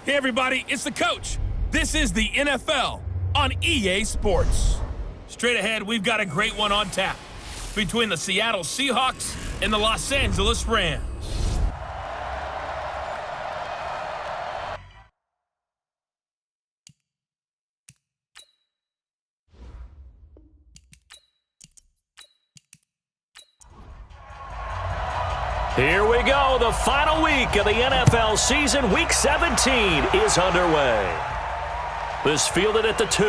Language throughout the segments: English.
Hey everybody, it's the coach. This is the NFL on EA Sports. Straight ahead, we've got a great one on tap between the Seattle Seahawks and the Los Angeles Rams. Here we go. The final week of the NFL season. Week 17 is underway. This fielded at the 2.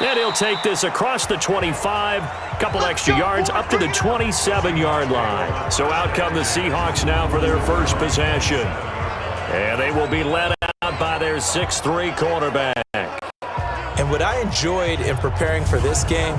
And he'll take this across the 25. Couple extra yards up to the 27-yard line. So out come the Seahawks now for their first possession. And they will be led out by their 6'3 quarterback. And what I enjoyed in preparing for this game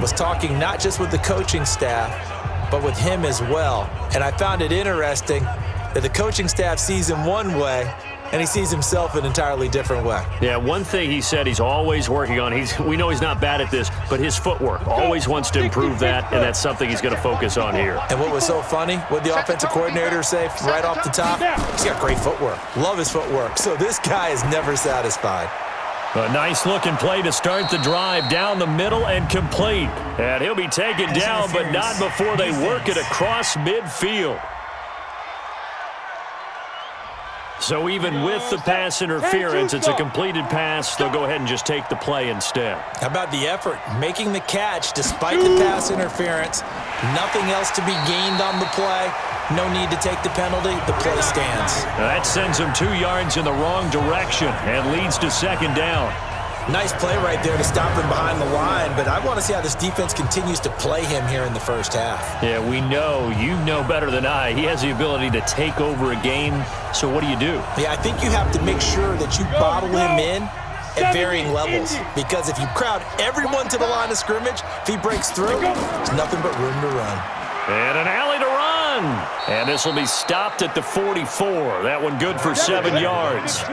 was talking not just with the coaching staff, but with him as well. And I found it interesting that the coaching staff sees him one way, and he sees himself an entirely different way. Yeah, one thing he said he's always working on, we know he's not bad at this, but his footwork, always wants to improve that, and that's something he's going to focus on here. And what was so funny, what the offensive coordinator say right off the top? He's got great footwork. Love his footwork. So this guy is never satisfied. A nice-looking play to start the drive down the middle and complete. And he'll be taken down, but not before they work it across midfield. So even with the pass interference, it's a completed pass. They'll go ahead and just take the play instead. How about the effort? Making the catch despite the pass interference. Nothing else to be gained on the play. No need to take the penalty. The play stands. That sends him 2 yards in the wrong direction and leads to second down. Nice play right there to stop him behind the line, but I want to see how this defense continues to play him here in the first half. Yeah, we know. You know better than I. He has the ability to take over a game, so what do you do? Yeah, I think you have to make sure that you bottle him in at varying levels, because if you crowd everyone to the line of scrimmage, if he breaks through, there's nothing but room to run. And an alley to run. And this will be stopped at the 44. That one good for 7 yards.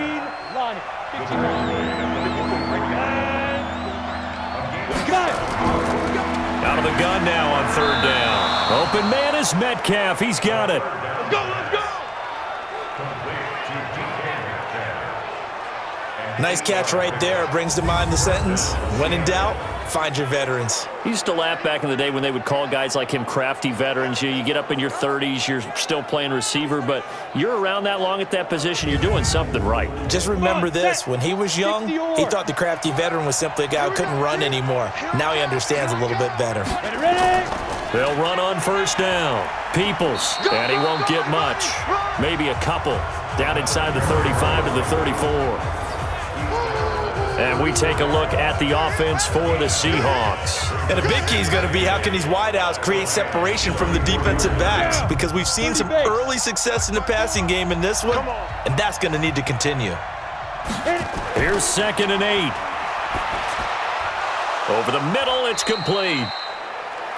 Out of the gun now on third down. Open man is Metcalf. He's got it. Let's go. Nice catch right there. Brings to mind the sentence, when in doubt, find your veterans. He used to laugh back in the day when they would call guys like him crafty veterans. You get up in your 30s, you're still playing receiver, but you're around that long at that position, you're doing something right. Just remember this, when he was young, he thought the crafty veteran was simply a guy who couldn't run anymore. Now he understands a little bit better. They'll run on first down. Peoples, and he won't get much. Maybe a couple. Down inside the 35 to the 34. And we take a look at the offense for the Seahawks. And a big key is going to be how can these wideouts create separation from the defensive backs, because we've seen some early success in the passing game in this one, and that's going to need to continue. Here's 2nd and 8. Over the middle, it's complete.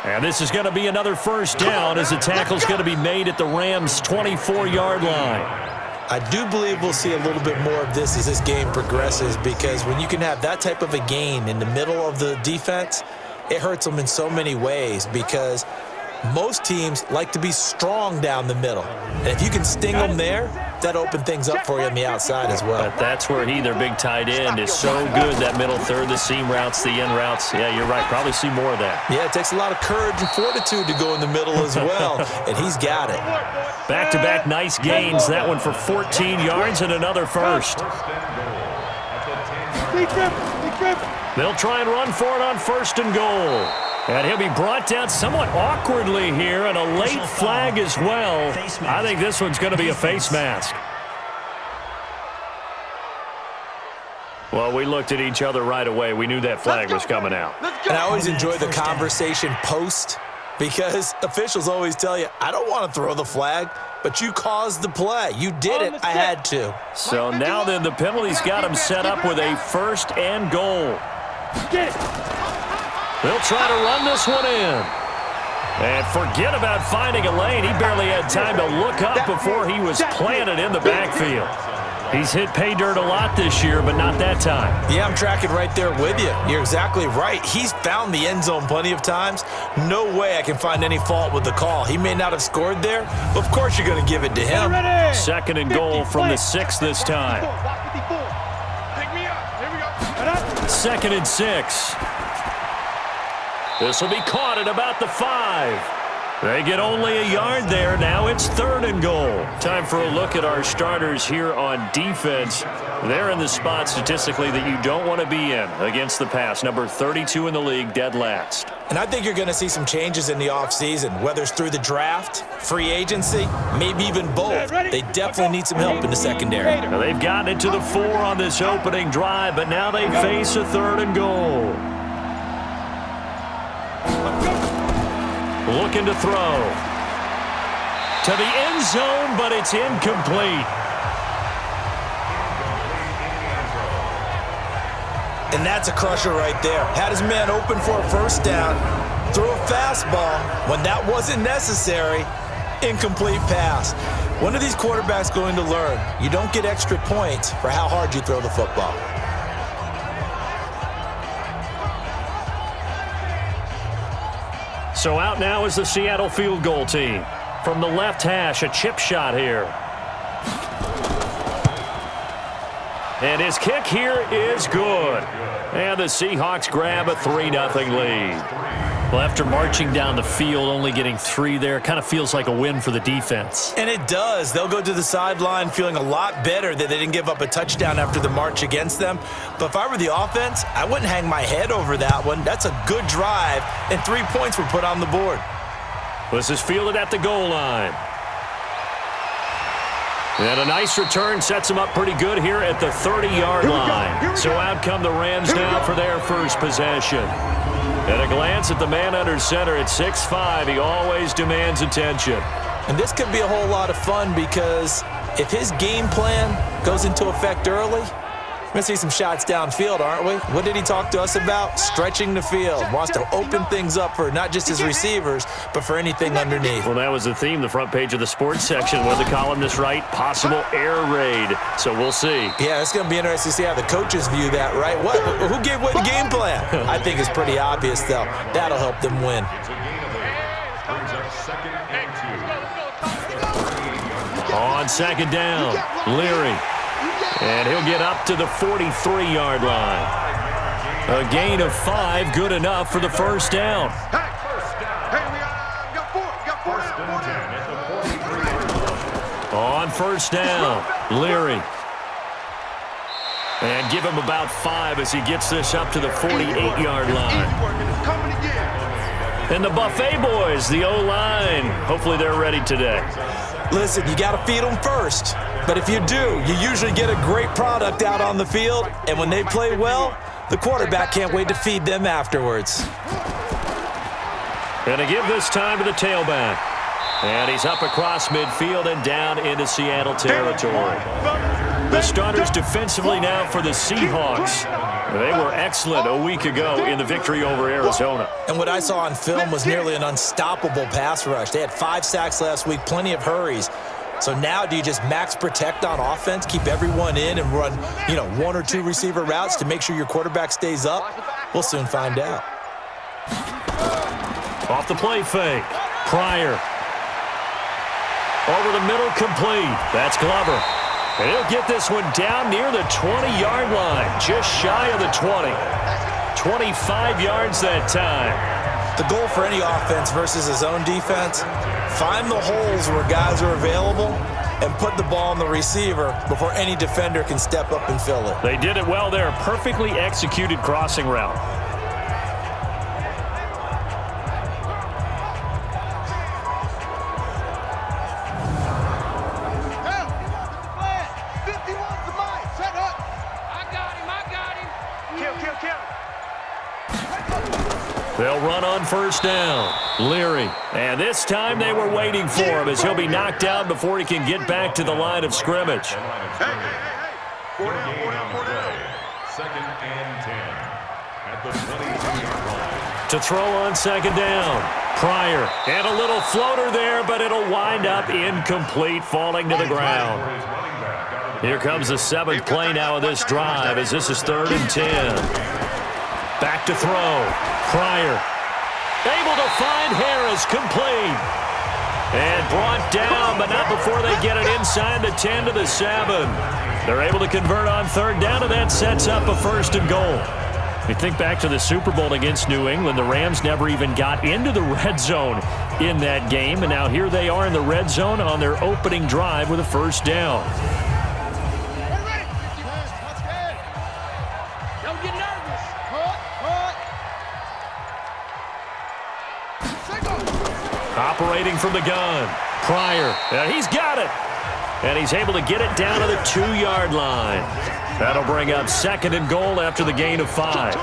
And this is going to be another first down as the tackle's going to be made at the Rams' 24-yard line. I do believe we'll see a little bit more of this as this game progresses, because when you can have that type of a gain in the middle of the defense, it hurts them in so many ways, because most teams like to be strong down the middle. And if you can sting them there, that opens things up for you on the outside as well. But that's where their big tight end, is so good, that middle third, the seam routes, the in routes. Yeah, you're right. Probably see more of that. Yeah, it takes a lot of courage and fortitude to go in the middle as well, and he's got it. Back-to-back nice gains. That one for 14 yards and another first. They'll try and run for it on 1st and goal. And he'll be brought down somewhat awkwardly here, and a late flag as well. I think this one's going to be a face mask. Well, we looked at each other right away. We knew that flag was coming out. And I always enjoy the conversation post, because officials always tell you, I don't want to throw the flag, but you caused the play. You did it. I had to. So now then the penalty's got him set up with a 1st and goal. They'll try to run this one in. And forget about finding a lane. He barely had time to look up before he was planted in the backfield. He's hit pay dirt a lot this year, but not that time. Yeah, I'm tracking right there with you. You're exactly right. He's found the end zone plenty of times. No way I can find any fault with the call. He may not have scored there, but of course you're going to give it to him. Second and goal from the 6 this time. Second and 6. This will be caught at about the 5. They get only a yard there. Now it's third and goal. Time for a look at our starters here on defense. They're in the spot statistically that you don't want to be in against the pass. Number 32 in the league, dead last. And I think you're going to see some changes in the offseason, whether it's through the draft, free agency, maybe even both. They definitely need some help in the secondary. Now they've gotten it to the 4 on this opening drive, but now they face a third and goal. Looking to throw. To the end zone, but it's incomplete. And that's a crusher right there. Had his man open for a first down, threw a fastball when that wasn't necessary, incomplete pass. When are these quarterbacks going to learn? You don't get extra points for how hard you throw the football. So out now is the Seattle field goal team. From the left hash, a chip shot here. And his kick here is good. And the Seahawks grab a 3-0 lead. Well, after marching down the field, only getting 3 there, kind of feels like a win for the defense. And it does. They'll go to the sideline feeling a lot better that they didn't give up a touchdown after the march against them. But if I were the offense, I wouldn't hang my head over that one. That's a good drive, and 3 points were put on the board. This is fielded at the goal line. And a nice return sets them up pretty good here at the 30-yard line. So out come the Rams now for their first possession. At a glance at the man under center at 6'5", he always demands attention. And this could be a whole lot of fun because if his game plan goes into effect early, we're going to see some shots downfield, aren't we? What did he talk to us about? Stretching the field. Wants to open things up for not just his receivers, but for anything underneath. Well, that was the theme, the front page of the sports section, where the columnists write possible air raid. So we'll see. Yeah, it's going to be interesting to see how the coaches view that, right? Who gave away the game plan? I think it's pretty obvious, though. That'll help them win. On second down, Leary. And he'll get up to the 43-yard line. A gain of 5, good enough for the first down. On first down, Leary. And give him about 5 as he gets this up to the 48-yard line. And the Buffet boys, the O-line, hopefully they're ready today. Listen, you got to feed them first. But if you do, you usually get a great product out on the field. And when they play well, the quarterback can't wait to feed them afterwards. And to give this time to the tailback. And he's up across midfield and down into Seattle territory. The starters defensively now for the Seahawks. They were excellent a week ago in the victory over Arizona. And what I saw on film was nearly an unstoppable pass rush. They had 5 sacks last week, plenty of hurries. So now do you just max protect on offense, keep everyone in and run, 1 or 2 receiver routes to make sure your quarterback stays up? We'll soon find out. Off the play fake. Pryor. Over the middle, complete. That's Glover. And he'll get this one down near the 20-yard line, just shy of the 20. 25 yards that time. The goal for any offense versus his own defense, find the holes where guys are available and put the ball on the receiver before any defender can step up and fill it. They did it well there. Perfectly executed crossing route. They'll run on first down. Leary. And this time they were waiting for him as he'll be knocked down before he can get back to the line of scrimmage. Hey. 4 down. Second and 10 at the 22-yard line. To throw on second down. Pryor. And a little floater there, but it'll wind up incomplete, falling to the ground. Here comes the 7th play now of this drive as this is 3rd and 10. Back to throw. Pryor able to find Harris, complete. And brought down, but not before they get it inside the 10 to the 7. They're able to convert on 3rd down, and that sets up a 1st and goal. You think back to the Super Bowl against New England, the Rams never even got into the red zone in that game, and now here they are in the red zone on their opening drive with a 1st down. Don't get nervous. Operating from the gun. Pryor. He's got it. And he's able to get it down to the 2-yard line. That'll bring up 2nd and goal after the gain of 5. Brings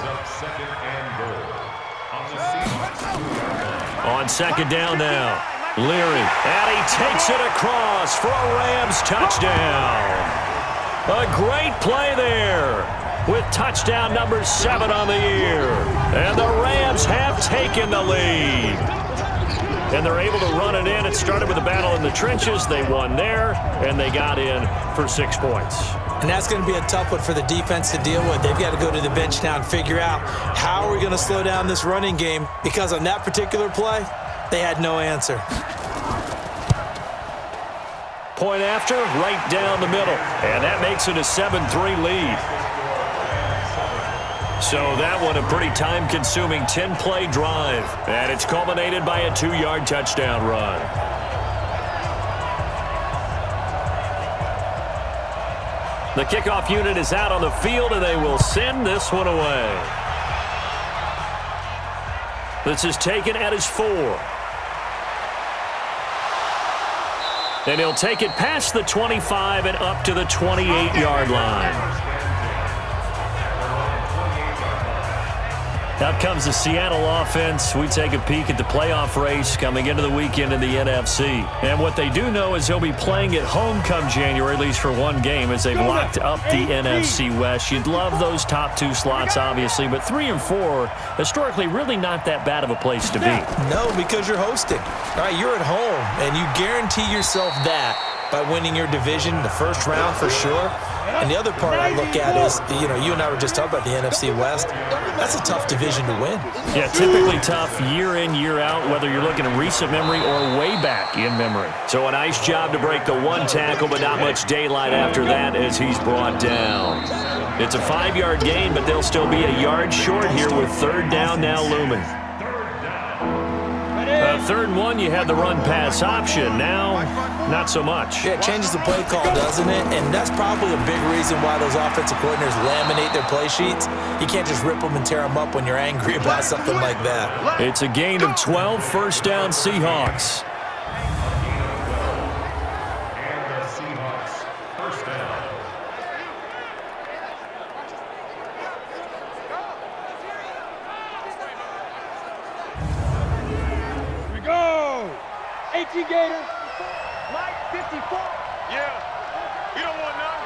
up 2nd and goal on the Seahawks 2-yard line. On 2nd down now. Leary. And he takes it across for a Rams touchdown. A great play there with touchdown number 7 on the year. And the Rams have taken the lead. And they're able to run it in. It started with a battle in the trenches. They won there, and they got in for 6 points. And that's going to be a tough one for the defense to deal with. They've got to go to the bench now and figure out how are we going to slow down this running game, because on that particular play, they had no answer. Point after, right down the middle. And that makes it a 7-3 lead. So that one a pretty time-consuming 10-play drive. And it's culminated by a 2-yard touchdown run. The kickoff unit is out on the field, and they will send this one away. This is taken at his 4. And he'll take it past the 25 and up to the 28-yard line. Out comes the Seattle offense. We take a peek at the playoff race coming into the weekend in the NFC. And what they do know is they'll be playing at home come January, at least for one game, as they've locked up the NFC West. You'd love those top 2 slots, obviously, but 3 and 4, historically, really not that bad of a place to be. No, because you're hosting. All right, you're at home, and you guarantee yourself that by winning your division the first round for sure. And the other part I look at is, you and I were just talking about the NFC West. That's a tough division to win. Yeah, typically tough year in, year out, whether you're looking at recent memory or way back in memory. So a nice job to break the 1 tackle, but not much daylight after that as he's brought down. It's a 5-yard gain, but they'll still be a yard short here with 3rd down now looming. 3rd and 1, you had the run-pass option. Now, not so much. Yeah, it changes the play call, doesn't it? And that's probably a big reason why those offensive coordinators laminate their play sheets. You can't just rip them and tear them up when you're angry about something like that. It's a gain of 12, 1st down Seahawks. And the Seahawks 1st down. Here we go. 18 Gators. Mike, 54. Yeah. You don't want none.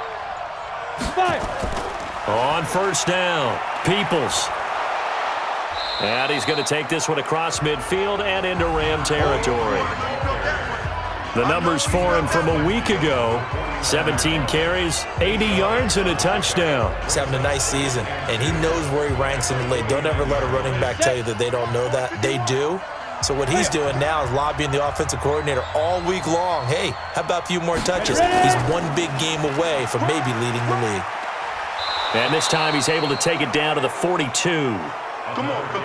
5. On 1st down, Peoples. And he's going to take this one across midfield and into Ram territory. The numbers for him from a week ago: 17 carries, 80 yards, and a touchdown. He's having a nice season, and he knows where he ranks in the league. Don't ever let a running back tell you that they don't know that. They do. So what he's doing now is lobbying the offensive coordinator all week long. Hey, how about a few more touches? He's one big game away from maybe leading the league. And this time he's able to take it down to the 42.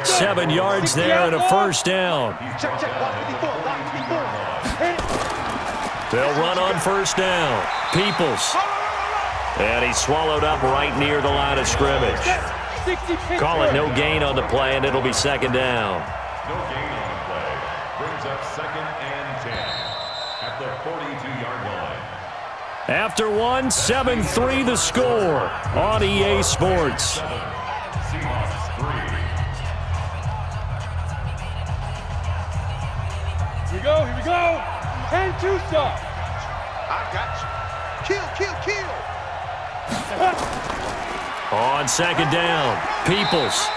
7 yards there and a 1st down. They'll run on 1st down. Peoples. And he's swallowed up right near the line of scrimmage. Call it no gain on the play, and it'll be 2nd down. No gain on the play. Brings up 2nd and 10 at the 42-yard line. After 1, 7-3 the score on EA Sports. Seahawks 3. Here we go. 10-2 stop. I got you. Kill. On 2nd down, Peoples.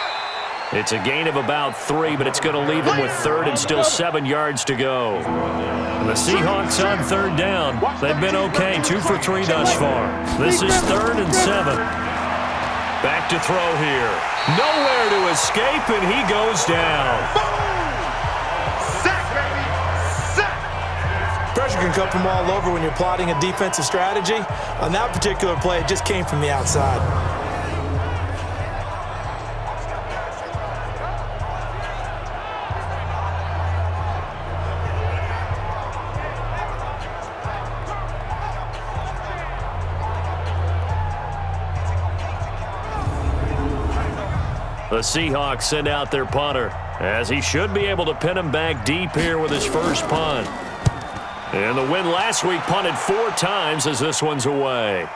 It's a gain of about 3, but it's going to leave them with third and still 7 yards to go. And the Seahawks on third down. They've been okay, 2 for 3 thus far. This is 3rd and 7. Back to throw here. Nowhere to escape, and he goes down. Sack, baby. Sack. Pressure can come from all over when you're plotting a defensive strategy. On that particular play, it just came from the outside. The Seahawks send out their punter, as he should be able to pin him back deep here with his first punt. And the win last week punted 4 times as this one's away.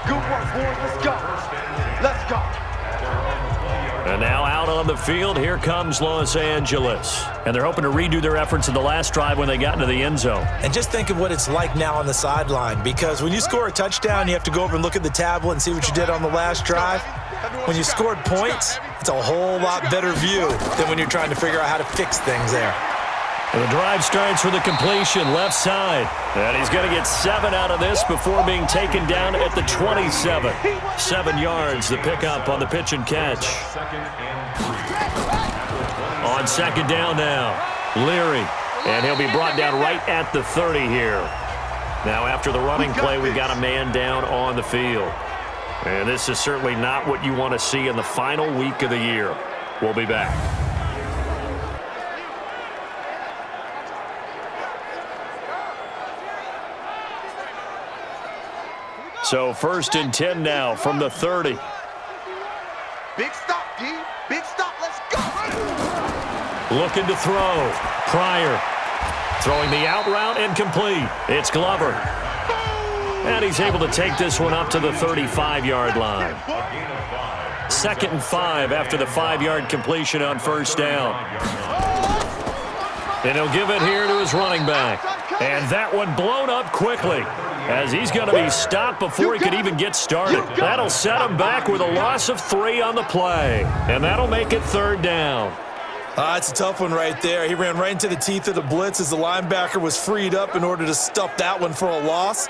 Good work, boys. Let's go. Let's go. And now out on the field, here comes Los Angeles. And they're hoping to redo their efforts in the last drive when they got into the end zone. And just think of what it's like now on the sideline, because when you score a touchdown, you have to go over and look at the tablet and see what you did on the last drive. When you scored points, it's a whole lot better view than when you're trying to figure out how to fix things there. And the drive starts with a completion left side. And he's going to get 7 out of this before being taken down at the 27. 7 yards, the pickup on the pitch and catch. On second down now, Leary. And he'll be brought down right at the 30 here. Now after the running play, we've got a man down on the field. And this is certainly not what you want to see in the final week of the year. We'll be back. So 1st and 10 now from the 30. Big stop, D. Big stop. Let's go. Looking to throw. Pryor throwing the out route and complete. It's Glover. And he's able to take this one up to the 35-yard line. 2nd and 5 after the 5-yard completion on first down. And he'll give it here to his running back. And that one blown up quickly, as he's going to be stopped before he could even get started. That'll set him back with a loss of 3 on the play. And that'll make it 3rd down. It's a tough one right there. He ran right into the teeth of the blitz as the linebacker was freed up in order to stuff that one for a loss.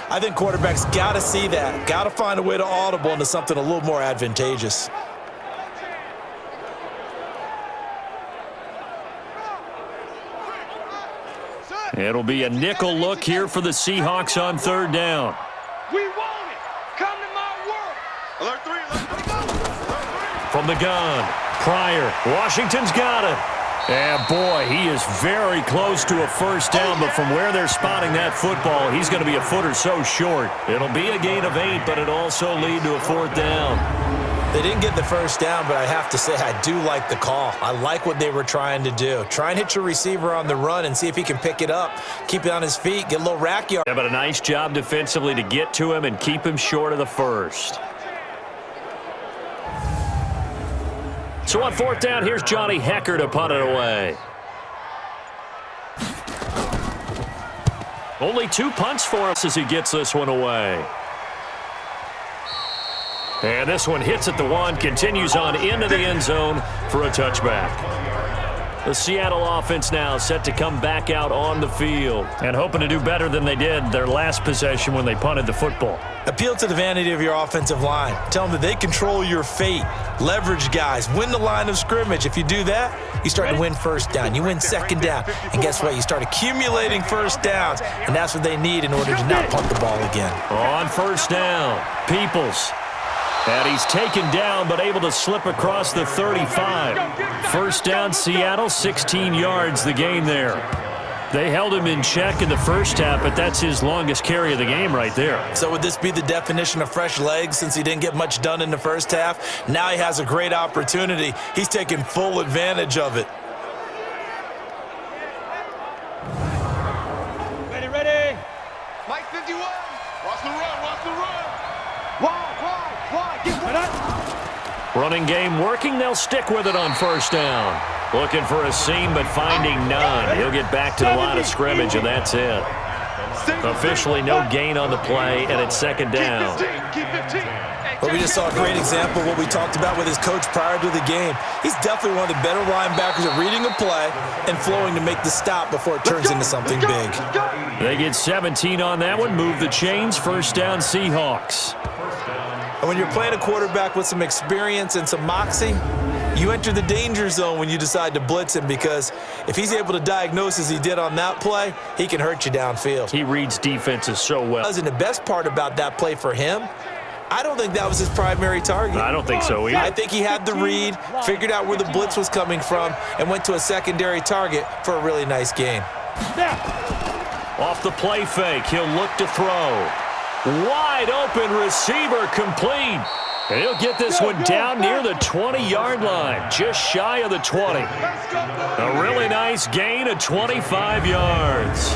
I think quarterbacks got to see that. Got to find a way to audible into something a little more advantageous. It'll be a nickel look here for the Seahawks on 3rd down. We want it. Come to my world. Alert 3. Let's go. From the gun, Pryor. Washington's got it. And boy, he is very close to a first down, but from where they're spotting that football, he's going to be a foot or so short. It'll be a gain of 8, but it'll also lead to a 4th down. They didn't get the first down, but I have to say I do like the call. I like what they were trying to do. Try and hit your receiver on the run and see if he can pick it up, keep it on his feet, get a little rack yard. Yeah, but a nice job defensively to get to him and keep him short of the first. So on 4th down, here's Johnny Hecker to punt it away. Only 2 punts for us as he gets this one away. And this one hits at the 1, continues on into the end zone for a touchback. The Seattle offense now set to come back out on the field and hoping to do better than they did their last possession when they punted the football. Appeal to the vanity of your offensive line. Tell them that they control your fate. Leverage guys. Win the line of scrimmage. If you do that, you start to win first down. You win second down. And guess what? You start accumulating first downs. And that's what they need in order to not punt the ball again. On first down, Peoples. And he's taken down, but able to slip across the 35. First down, Seattle, 16 yards, the gain there. They held him in check in the first half, but that's his longest carry of the game right there. So would this be the definition of fresh legs since he didn't get much done in the first half? Now he has a great opportunity. He's taking full advantage of it. Ready. Mike 51. Watch the run. Watch the run. Wide. Get one. Running game working. They'll stick with it on first down. Looking for a seam, but finding none. He'll get back to the line of scrimmage, and that's it. Officially no gain on the play, and it's second down. Well, Well, we just saw a great example of what we talked about with his coach prior to the game. He's definitely one of the better linebackers at reading a play and flowing to make the stop before it turns into something big. They get 17 on that one, move the chains, first down Seahawks. And when you're playing a quarterback with some experience and some moxie, you enter the danger zone when you decide to blitz him, because if he's able to diagnose as he did on that play, he can hurt you downfield. He reads defenses so well. And the best part about that play for him, I don't think that was his primary target. I don't think so either. I think he had the read, figured out where the blitz was coming from, and went to a secondary target for a really nice gain. Off the play fake, he'll look to throw. Wide open receiver complete. And he'll get this one down near the 20-yard line, just shy of the 20. A really nice gain of 25 yards.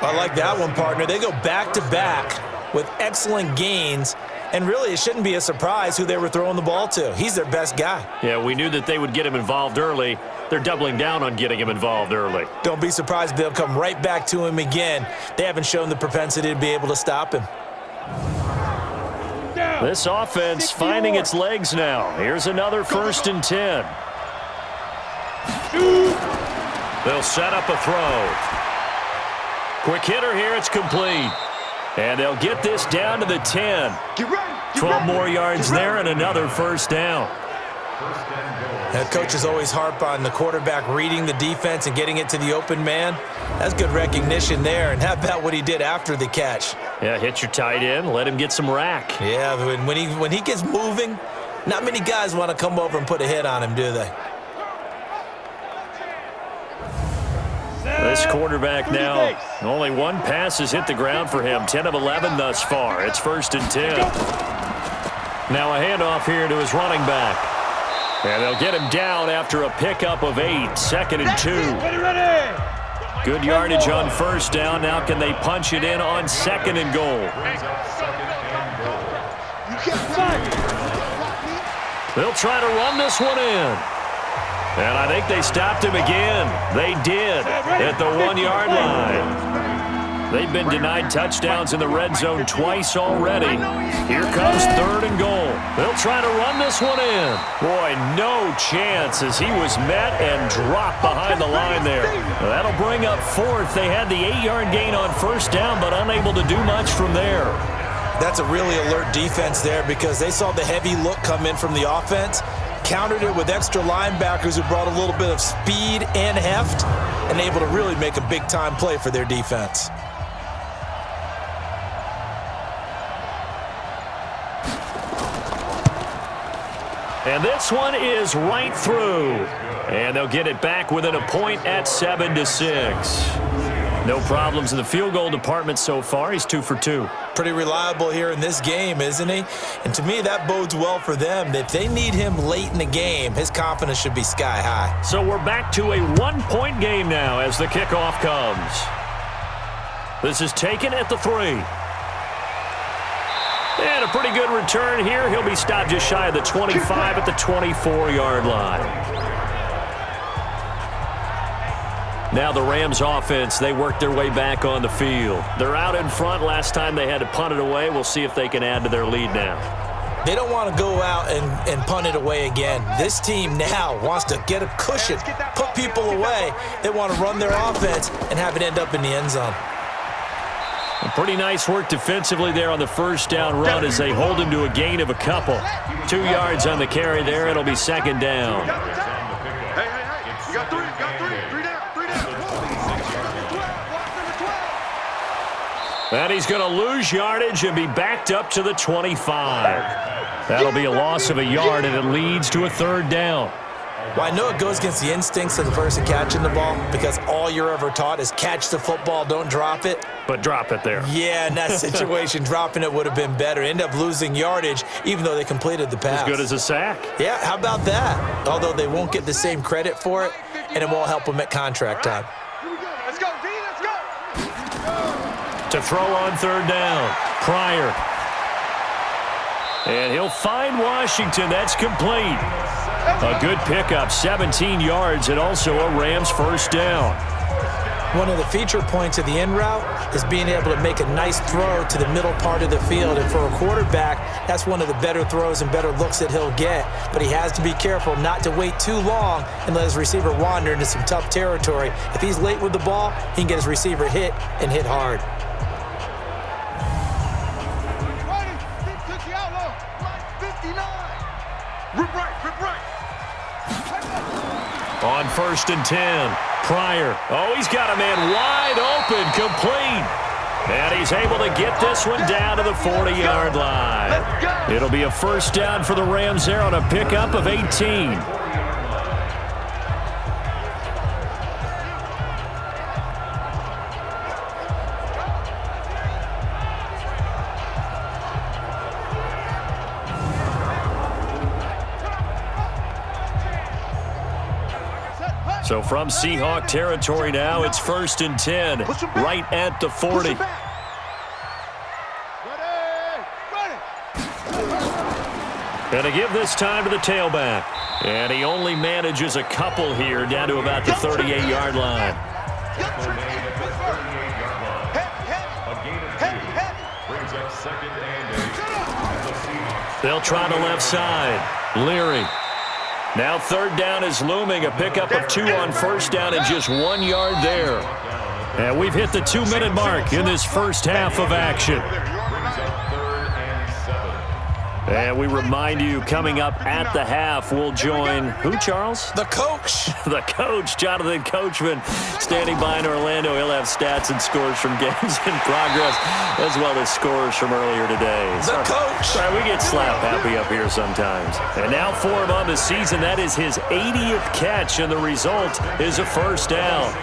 I like that one, partner. They go back-to-back with excellent gains, and really it shouldn't be a surprise who they were throwing the ball to. He's their best guy. Yeah, we knew that they would get him involved early. They're doubling down on getting him involved early. Don't be surprised if they'll come right back to him again. They haven't shown the propensity to be able to stop him. This offense finding its legs now. Here's another 1st and 10. They'll set up a throw. Quick hitter here, it's complete. And they'll get this down to the 10. 12 more yards there and another first down. Coaches always harp on the quarterback reading the defense and getting it to the open man. That's good recognition there. And how about what he did after the catch? Yeah, hit your tight end, let him get some rack. Yeah, when he gets moving, not many guys want to come over and put a hit on him, do they? This quarterback now, only one pass has hit the ground for him. 10 of 11 thus far. It's 1st and 10. Now a handoff here to his running back. And they'll get him down after a pickup of 8. 2nd and 2. Good yardage on first down. Now can they punch it in on 2nd and goal? They'll try to run this one in. And I think they stopped him again. They did at the 1-yard line. They've been denied touchdowns in the red zone twice already. Here comes 3rd and goal. They'll try to run this one in. Boy, no chance as he was met and dropped behind the line there. That'll bring up 4th. They had the 8-yard gain on first down, but unable to do much from there. That's a really alert defense there, because they saw the heavy look come in from the offense, countered it with extra linebackers who brought a little bit of speed and heft, and able to really make a big-time play for their defense. And this one is right through. And they'll get it back within a point at 7-6. No problems in the field goal department so far. He's 2 for 2. Pretty reliable here in this game, isn't he? And to me, that bodes well for them. If they need him late in the game, his confidence should be sky high. So we're back to a 1-point game now as the kickoff comes. This is taken at the 3. And a pretty good return here. He'll be stopped just shy of the 25 at the 24-yard line. Now the Rams offense, they work their way back on the field. They're out in front. Last time they had to punt it away. We'll see if they can add to their lead now. They don't want to go out and punt it away again. This team now wants to get a cushion, put people away. They want to run their offense and have it end up in the end zone. Pretty nice work defensively there on the first down run as they hold him to a gain of a couple. 2 yards on the carry there. It'll be 2nd down. Hey, you got 3 down. And he's going to lose yardage and be backed up to the 25. That'll be a loss of a yard, and it leads to a 3rd down. Well, I know it goes against the instincts of the person catching the ball, because all you're ever taught is catch the football, don't drop it. But drop it there. Yeah, in that situation, dropping it would have been better. End up losing yardage, even though they completed the pass. As good as a sack. Yeah, how about that? Although they won't get the same credit for it, and it won't help them at contract time. Let's go, D, let's go. To throw on 3rd down. Pryor. And he'll find Washington. That's complete. A good pickup, 17 yards, and also a Rams first down. One of the feature points of the in route is being able to make a nice throw to the middle part of the field. And for a quarterback, that's one of the better throws and better looks that he'll get. But he has to be careful not to wait too long and let his receiver wander into some tough territory. If he's late with the ball, he can get his receiver hit and hit hard. On 1st and 10, Pryor. Oh, he's got a man wide open, complete. And he's able to get this one down to the 40-yard line. It'll be a first down for the Rams there on a pickup of 18. So from Seahawk territory now, it's 1st and 10, right at the 40. And to give this time to the tailback. And he only manages a couple here down to about the 38-yard line. They'll try the left side. Leary. Now 3rd down is looming, a pickup of 2 on 1st down and just 1 yard there. And we've hit the 2-minute mark in this first half of action. And we remind you, coming up at the half, we'll join who, Charles? The coach. The coach, Jonathan Coachman, standing by in Orlando. He'll have stats and scores from games in progress, as well as scores from earlier today. The coach. Sorry, we get slap happy up here sometimes. And now for him on the season, that is his 80th catch, and the result is a first down.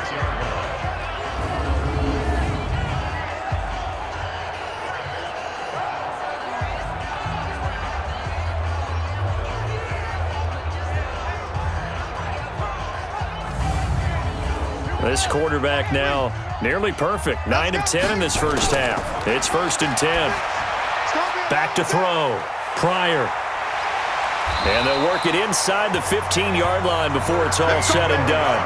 This quarterback now nearly perfect. 9 of 10 in this first half. It's 1st and 10. Back to throw. Pryor. And they'll work it inside the 15-yard line before it's all said and done.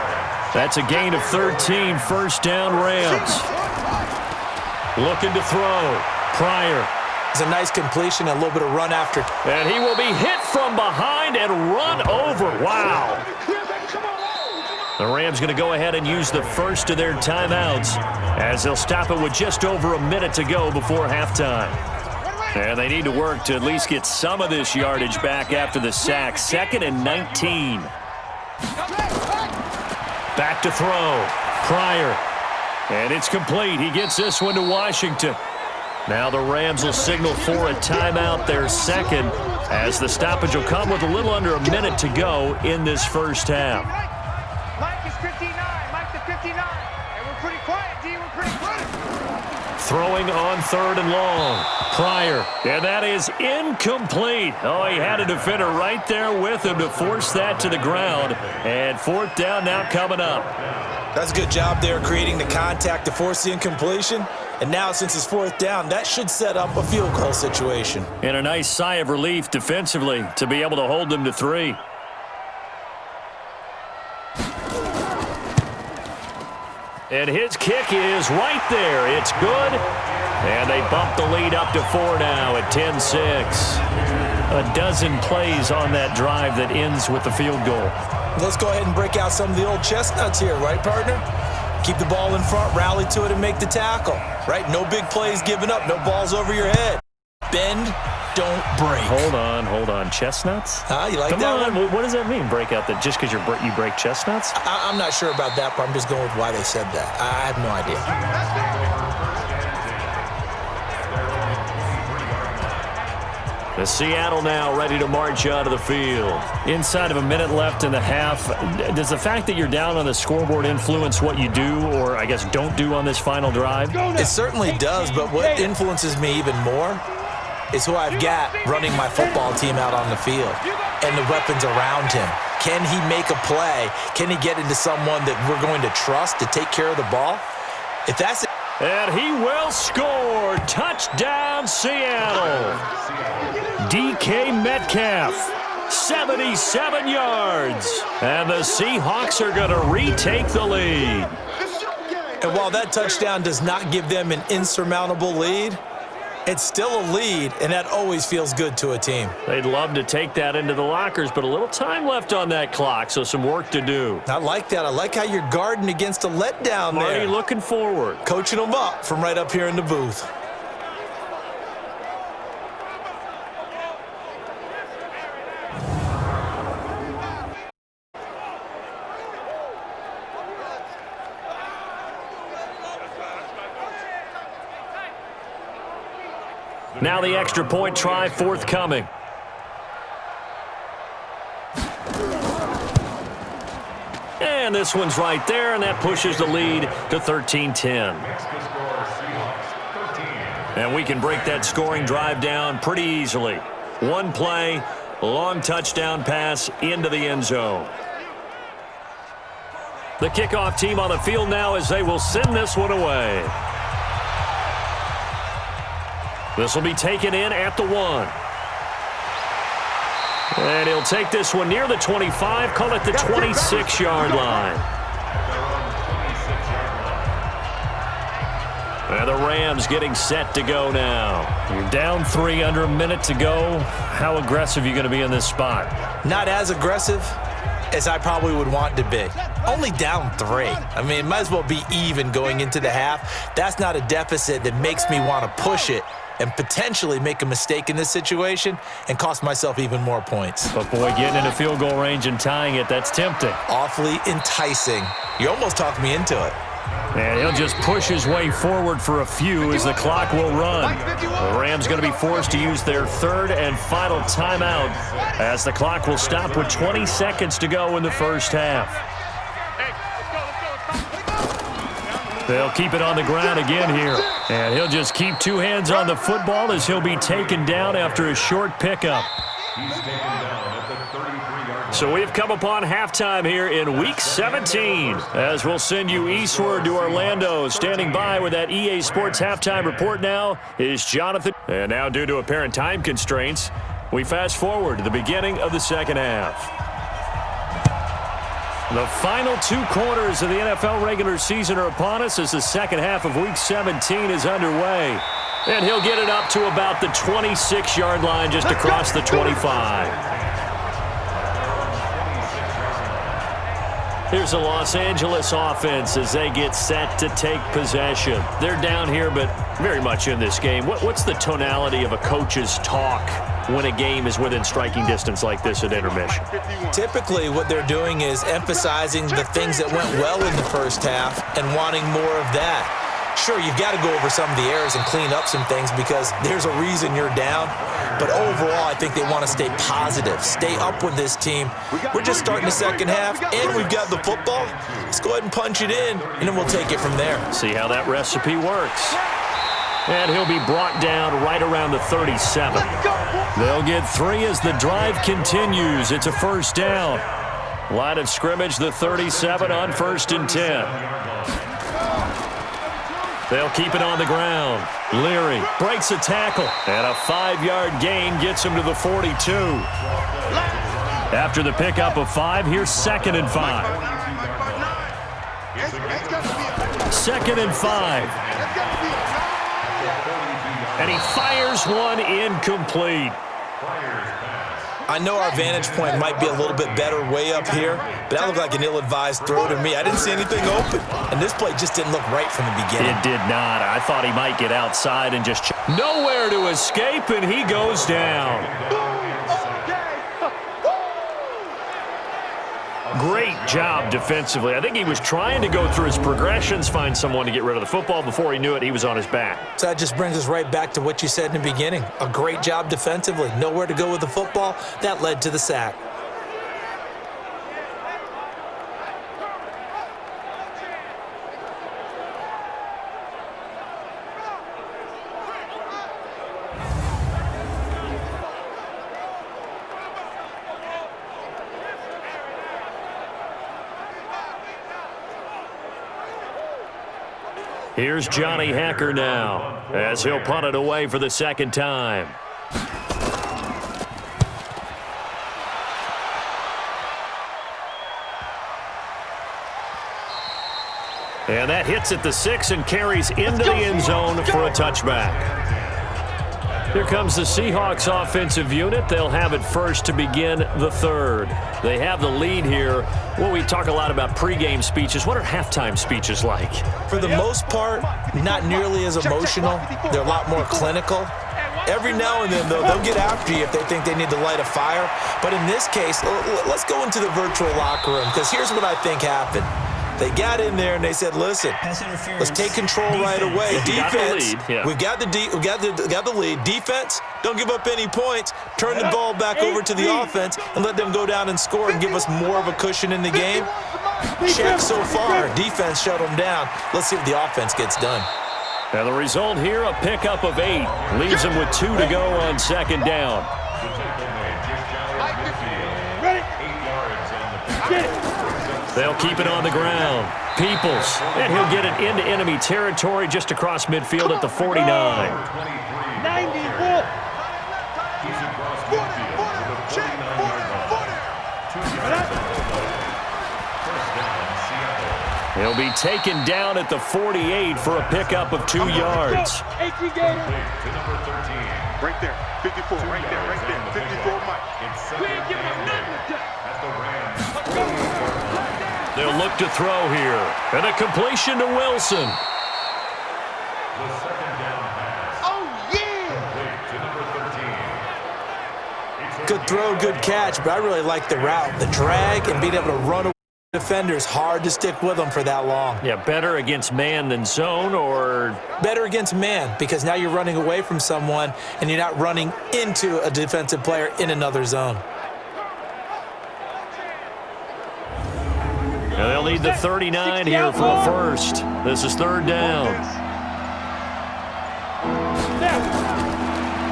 That's a gain of 13, first down Rams. Looking to throw. Pryor. It's a nice completion, a little bit of run after. And he will be hit from behind and run over. Wow. The Rams going to go ahead and use the first of their timeouts as they'll stop it with just over a minute to go before halftime. And they need to work to at least get some of this yardage back after the sack. 2nd and 19. Back to throw. Pryor. And it's complete. He gets this one to Washington. Now the Rams will signal for a timeout, their second, as the stoppage will come with a little under a minute to go in this first half. Throwing on 3rd and long. Pryor. And that is incomplete. Oh, he had a defender right there with him to force that to the ground. And 4th down now coming up. That's a good job there creating the contact to force the incompletion. And now since it's 4th down, that should set up a field goal situation. And a nice sigh of relief defensively to be able to hold them to 3. And his kick is right there. It's good. And they bump the lead up to 4 now at 10-6. A dozen plays on that drive that ends with the field goal. Let's go ahead and break out some of the old chestnuts here, right, partner? Keep the ball in front, rally to it, and make the tackle, right? No big plays given up, no balls over your head. Bend, don't break. Hold on. Chestnuts? You like Come that on. one? What does that mean, break out that just because you break chestnuts? I'm not sure about that, but I'm just going with why they said that. I have no idea. The Seattle now ready to march out of the field. Inside of a minute left in the half, does the fact that you're down on the scoreboard influence what you do, or I guess don't do on this final drive? It certainly does, but what influences me even more is who I've got running my football team out on the field and the weapons around him. Can he make a play? Can he get into someone that we're going to trust to take care of the ball? If that's it. And he will score. Touchdown, Seattle. DK Metcalf, 77 yards. And the Seahawks are going to retake the lead. And while that touchdown does not give them an insurmountable lead, it's still a lead, and that always feels good to a team. They'd love to take that into the lockers, but a little time left on that clock, so some work to do. I like that. I like how you're guarding against a letdown there. Marty looking forward. Coaching them up from right up here in the booth. Now the extra point try forthcoming. And this one's right there, and that pushes the lead to 13-10. And we can break that scoring drive down pretty easily. One play, long touchdown pass into the end zone. The kickoff team on the field now as they will send this one away. This will be taken in at the 1. And he'll take this one near the 25, call it the 26-yard line. And the Rams getting set to go now. You're down 3, under a minute to go. How aggressive are you going to be in this spot? Not as aggressive as I probably would want to be. Only down 3. I mean, it might as well be even going into the half. That's not a deficit that makes me want to push it and potentially make a mistake in this situation and cost myself even more points. But, boy, getting into field goal range and tying it, that's tempting. Awfully enticing. You almost talked me into it. And he'll just push his way forward for a few as the clock will run. The Rams going to be forced to use their 3rd and final timeout as the clock will stop with 20 seconds to go in the first half. They'll keep it on the ground again here. And he'll just keep 2 hands on the football as he'll be taken down after a short pickup. So we've come upon halftime here in Week 17 as we'll send you eastward to Orlando. Standing by with that EA Sports halftime report now is Jonathan. And now, due to apparent time constraints, we fast forward to the beginning of the second half. The final 2 quarters of the NFL regular season are upon us as the second half of Week 17 is underway. And he'll get it up to about the 26-yard line just across the 25. Here's the Los Angeles offense as they get set to take possession. They're down here, but very much in this game. What's the tonality of a coach's talk when a game is within striking distance like this at intermission? Typically, what they're doing is emphasizing the things that went well in the first half and wanting more of that. Sure, you've got to go over some of the errors and clean up some things because there's a reason you're down. But overall, I think they want to stay positive, stay up with this team. We're just starting the second half, and we've got the football. Let's go ahead and punch it in, and then we'll take it from there. See how that recipe works. And he'll be brought down right around the 37. They'll get 3 as the drive continues. It's a first down. Line of scrimmage, the 37 on 1st and 10. They'll keep it on the ground. Leary breaks a tackle, and a 5-yard gain gets him to the 42. After the pickup of 5, here's 2nd and 5. 2nd and 5. And he fires one incomplete. I know our vantage point might be a little bit better way up here, but that looked like an ill-advised throw to me. I didn't see anything open, and this play just didn't look right from the beginning. It did not. I thought he might get outside and just nowhere to escape, and he goes down. Great job defensively. I think he was trying to go through his progressions, find someone to get rid of the football. Before he knew it, he was on his back. So that just brings us right back to what you said in the beginning. A great job defensively. Nowhere to go with the football. That led to the sack. Here's Johnny Hacker now as he'll punt it away for the 2nd time. And that hits at the 6 and carries into the end zone for a touchback. Here comes the Seahawks offensive unit. They'll have it first to begin the third. They have the lead here. Well, we talk a lot about pregame speeches. What are halftime speeches like? For the most part, not nearly as emotional. They're a lot more clinical. Every now and then, though, they'll get after you if they think they need to light a fire. But in this case, let's go into the virtual locker room, because here's what I think happened. They got in there and they said, "Listen, let's take control right away. Defense, we've got the lead. Defense, don't give up any points. Turn the ball back over to the offense and let them go down and score and give us more of a cushion in the game." Check so far. Defense shut them down. Let's see if the offense gets done. And the result here, a pickup of 8. Leaves them with 2 to go on second down. They'll keep it on the ground. Peoples, and he'll get it into enemy territory just across midfield at the 49. 90, He's across midfield with a 49-yard line. First down, Seattle. He'll be taken down at the 48 for a pickup of 2 yards. Complete to number 13. Right there, 54, right there, 54, Mike. It's second and 10 at the Rams. They'll look to throw here. And a completion to Wilson. The second down pass. Oh, yeah! Complete to number 13. Good throw, good catch, but I really like the route. The drag and being able to run away from defenders, hard to stick with them for that long. Yeah, better against man than zone, or? Better against man, because now you're running away from someone and you're not running into a defensive player in another zone. Now they'll need the 39 here for a first. This is third down.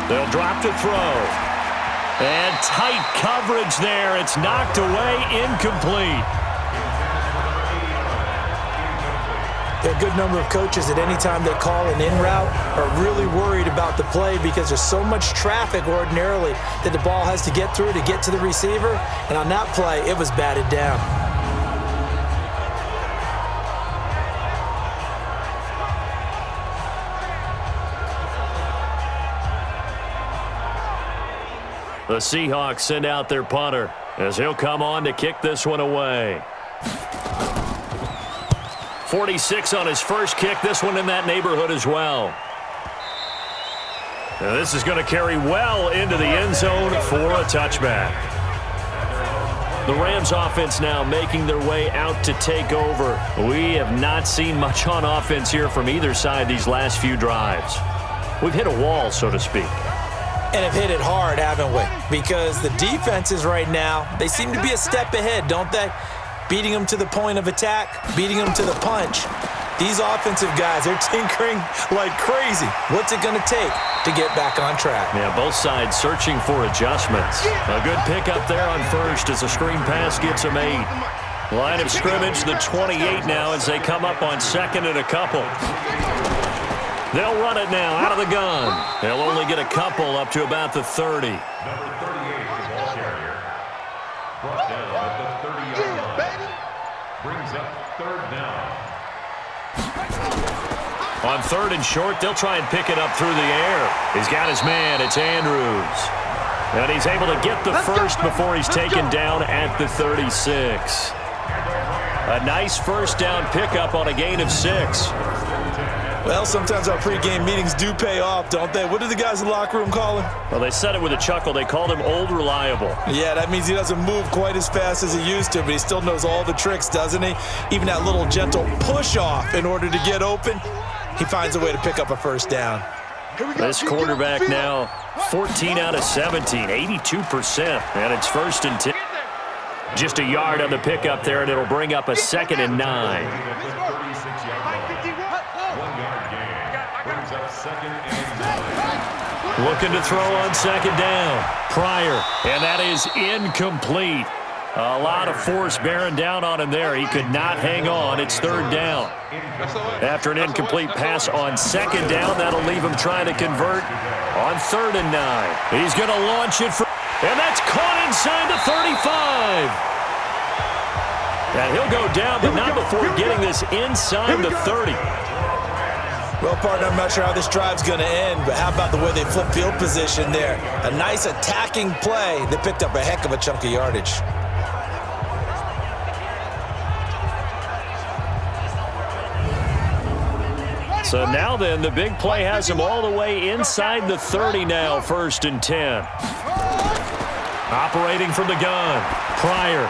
They'll drop to throw. And tight coverage there. It's knocked away, incomplete. There are a good number of coaches that any time they call an in route are really worried about the play, because there's so much traffic ordinarily that the ball has to get through to get to the receiver. And on that play, it was batted down. The Seahawks send out their punter as he'll come on to kick this one away. 46 on his first kick. This one in that neighborhood as well. Now this is going to carry well into the end zone for a touchback. The Rams offense now making their way out to take over. We have not seen much on offense here from either side these last few drives. We've hit a wall, so to speak. And have hit it hard, haven't we? Because the defenses right now, they seem to be a step ahead, don't they? Beating them to the point of attack, beating them to the punch. These offensive guys, they're tinkering like crazy. What's it going to take to get back on track? Yeah, both sides searching for adjustments. A good pickup there on first as a screen pass gets them 8. Line of scrimmage, the 28 now as they come up on second and a couple. They'll run it now out of the gun. They'll only get a couple up to about the 30. Number 38, the ball carrier. Brought down at the 30-yard line. Brings up third down. On third and short, they'll try and pick it up through the air. He's got his man. It's Andrews. And he's able to get the first before he's taken down at the 36. A nice first down pickup on a gain of 6. Well, sometimes our pregame meetings do pay off, don't they? What do the guys in the locker room call him? Well, they said it with a chuckle. They called him Old Reliable. Yeah, that means he doesn't move quite as fast as he used to, but he still knows all the tricks, doesn't he? Even that little gentle push-off in order to get open, he finds a way to pick up a first down. This quarterback now 14 out of 17, 82%, and it's first and 10. Just a yard on the pickup there, and it'll bring up a second and 9. 1-yard gain. Brings up second and 9. Looking to throw on second down. Pryor, and that is incomplete. A lot of force bearing down on him there. He could not hang on. It's third down. After an incomplete pass on second down, that'll leave him trying to convert on third and 9. He's going to launch it for, and that's caught inside the 35. And he'll go down, but not before getting this inside the 30. Well, partner, I'm not sure how this drive's going to end, but how about the way they flip field position there? A nice attacking play. They picked up a heck of a chunk of yardage. So now then, the big play has him all the way inside the 30 now, 1st and 10. Operating from the gun, Pryor.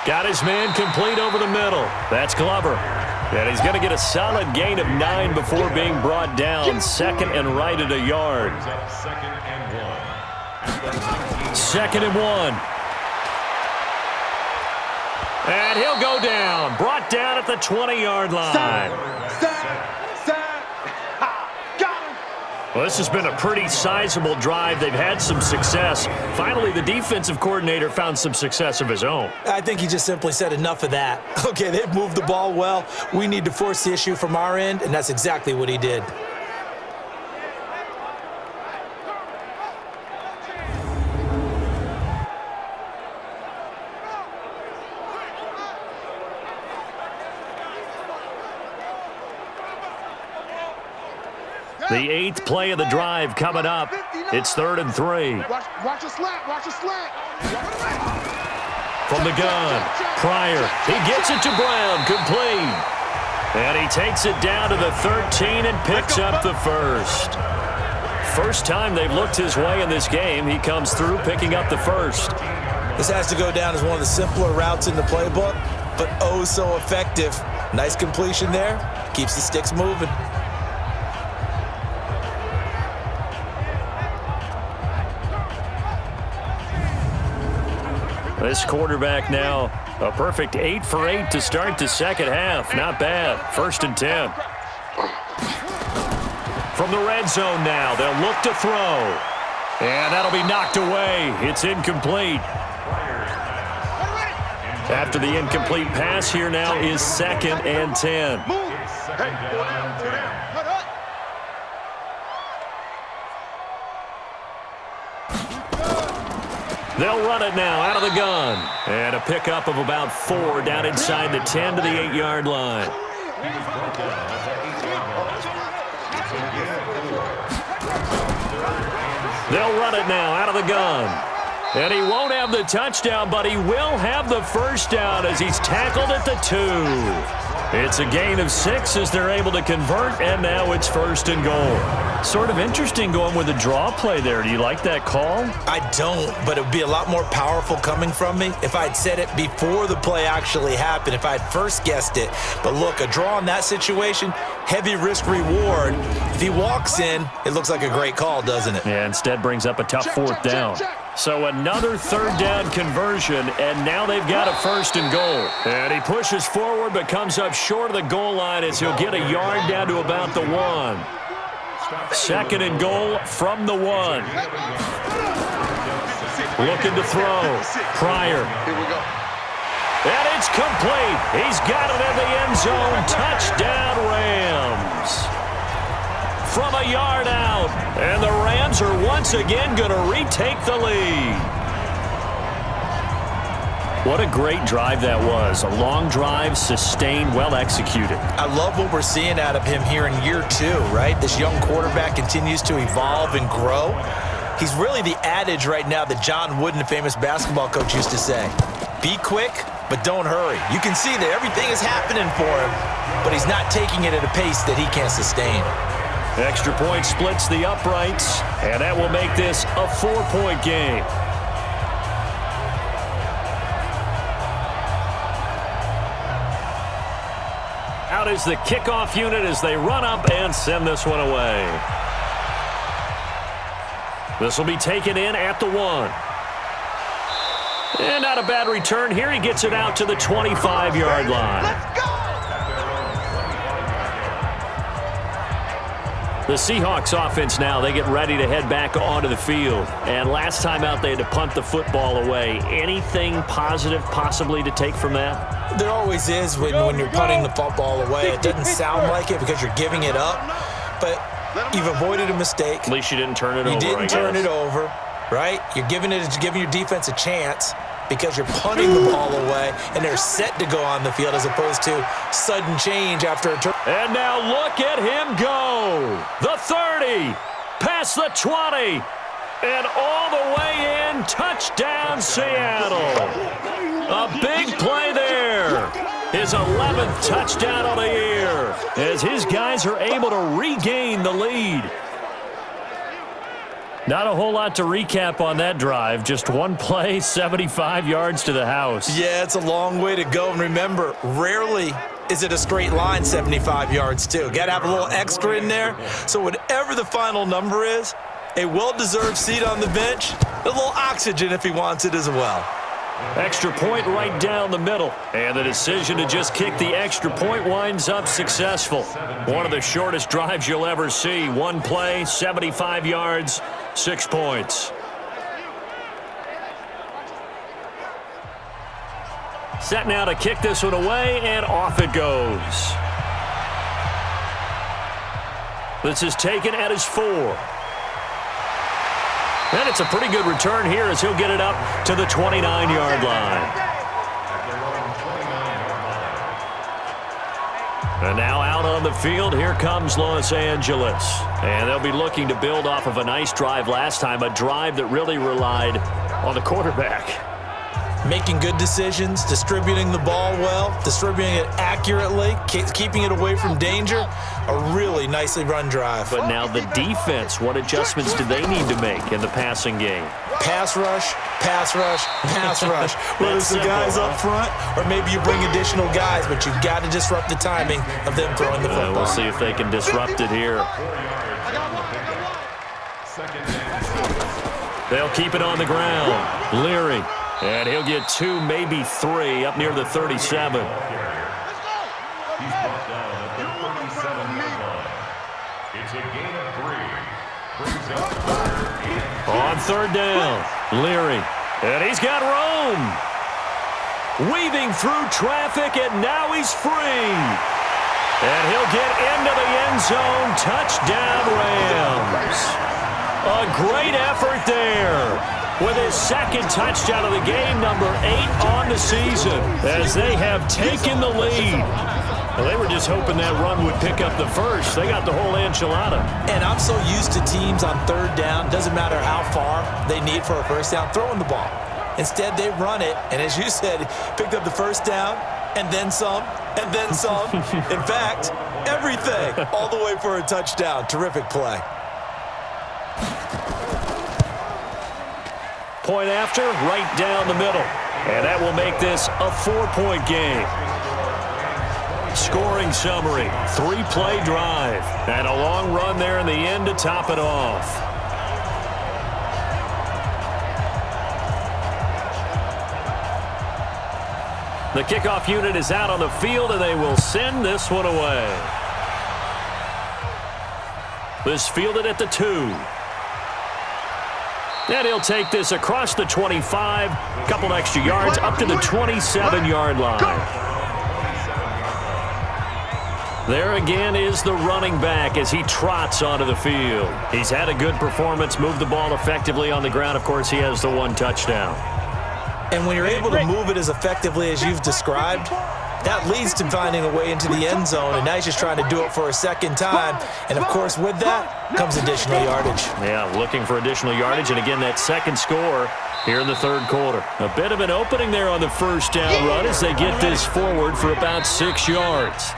Got his man complete over the middle. That's Glover. And he's going to get a solid gain of 9 before being brought down. 2nd and right at a yard. 2nd and 1. And he'll go down. Brought down at the 20-yard line. Well, this has been a pretty sizable drive. They've had some success. Finally, the defensive coordinator found some success of his own. I think he just simply said enough of that. Okay, they've moved the ball well. We need to force the issue from our end, and that's exactly what he did. The 8th play of the drive coming up. It's 3rd and 3. Watch a slant. Watch a slant. From the gun, Pryor. He gets it to Brown, complete. And he takes it down to the 13 and picks up the first. First time they've looked his way in this game. He comes through picking up the first. This has to go down as one of the simpler routes in the playbook, but oh so effective. Nice completion there. Keeps the sticks moving. This quarterback now, a perfect 8 for 8 to start the second half. Not bad. 1st and 10. From the red zone now, they'll look to throw. And that'll be knocked away. It's incomplete. After the incomplete pass, here now is 2nd and 10. They'll run it now out of the gun. And a pickup of about 4 down inside the 10 to the 8-yard line. They'll run it now out of the gun. And he won't have the touchdown, but he will have the first down as he's tackled at the 2. It's a gain of 6 as they're able to convert, and now it's 1st and goal. Sort of interesting going with a draw play there. Do you like that call? I don't, but it would be a lot more powerful coming from me if I'd said it before the play actually happened, if I'd first guessed it. But look, a draw in that situation, heavy risk reward. If he walks in, it looks like a great call, doesn't it? Yeah, instead brings up a tough 4th down. So another 3rd down conversion, and now they've got a 1st and goal. And he pushes forward but comes up short of the goal line as he'll get a yard down to about the 1. 2nd and goal from the 1. Looking to throw. Pryor. Here we go. And it's complete. He's got it in the end zone. Touchdown, Rams. From a yard out. And the Rams are once again going to retake the lead. What a great drive that was. A long drive, sustained, well executed. I love what we're seeing out of him here in year 2, right? This young quarterback continues to evolve and grow. He's really the adage right now that John Wooden, the famous basketball coach, used to say. Be quick, but don't hurry. You can see that everything is happening for him, but he's not taking it at a pace that he can't sustain. Extra point splits the uprights, and that will make this a 4-point game. Out is the kickoff unit as they run up and send this one away. This will be taken in at the 1. And not a bad return here. He gets it out to the 25-yard line. Let's go! The Seahawks offense now, they get ready to head back onto the field. And last time out, they had to punt the football away. Anything positive possibly to take from that? There always is when you're punting the football away. It doesn't sound like it because you're giving it up, but you've avoided a mistake. At least you didn't turn it over. You didn't turn it over, right? You're giving your defense a chance. because you're punting the ball away and they're set to go on the field as opposed to sudden change after a turn. And now look at him go. The 30, past the 20, and all the way in. Touchdown, Seattle. A big play there. His 11th touchdown of the year as his guys are able to regain the lead. Not a whole lot to recap on that drive. Just one play, 75 yards to the house. Yeah, it's a long way to go. And remember, rarely is it a straight line 75 yards too. Got to have a little extra in there. So whatever the final number is, a well-deserved seat on the bench, a little oxygen if he wants it as well. Extra point right down the middle. And the decision to just kick the extra point winds up successful. One of the shortest drives you'll ever see. One play, 75 yards, 6 points. Set now to kick this one away, and off it goes. This is taken at his 4. And it's a pretty good return here as he'll get it up to the 29-yard line. And now out on the field, here comes Los Angeles. And they'll be looking to build off of a nice drive last time, a drive that really relied on the quarterback. Making good decisions, distributing the ball well, distributing it accurately, keeping it away from danger. A really nicely run drive. But now the defense, what adjustments do they need to make in the passing game? Pass rush, pass rush, pass rush. Whether it's the guys up front or maybe you bring additional guys, but you've got to disrupt the timing of them throwing the football. We'll see if they can disrupt it here. They'll keep it on the ground. Leary. And he'll get 2, maybe 3, up near the 37. He's brought down at the 37-yard line. It's a gain of 3. Brings up third. On third down, Leary. And he's got room. Weaving through traffic, and now he's free. And he'll get into the end zone. Touchdown, Rams. A great effort there. With his second touchdown of the game, number 8 on the season, as they have taken the lead. Well, they were just hoping that run would pick up the first. They got the whole enchilada. And I'm so used to teams on third down, doesn't matter how far they need for a first down, throwing the ball. Instead, they run it, and as you said, picked up the first down, and then some, and then some. In fact, everything, all the way for a touchdown. Terrific play. Point after, right down the middle. And that will make this a 4-point game. Scoring summary, 3-play drive. And a long run there in the end to top it off. The kickoff unit is out on the field, and they will send this one away. This fielded at the 2. And he'll take this across the 25, couple extra yards, up to the 27-yard line. There again is the running back as he trots onto the field. He's had a good performance, moved the ball effectively on the ground. Of course, he has the 1 touchdown. And when you're able to move it as effectively as you've described, that leads to finding a way into the end zone, and now he's just trying to do it for a second time. And, of course, with that comes additional yardage. Yeah, looking for additional yardage, and again, that second score here in the third quarter. A bit of an opening there on the first down run as they get this forward for about 6 yards.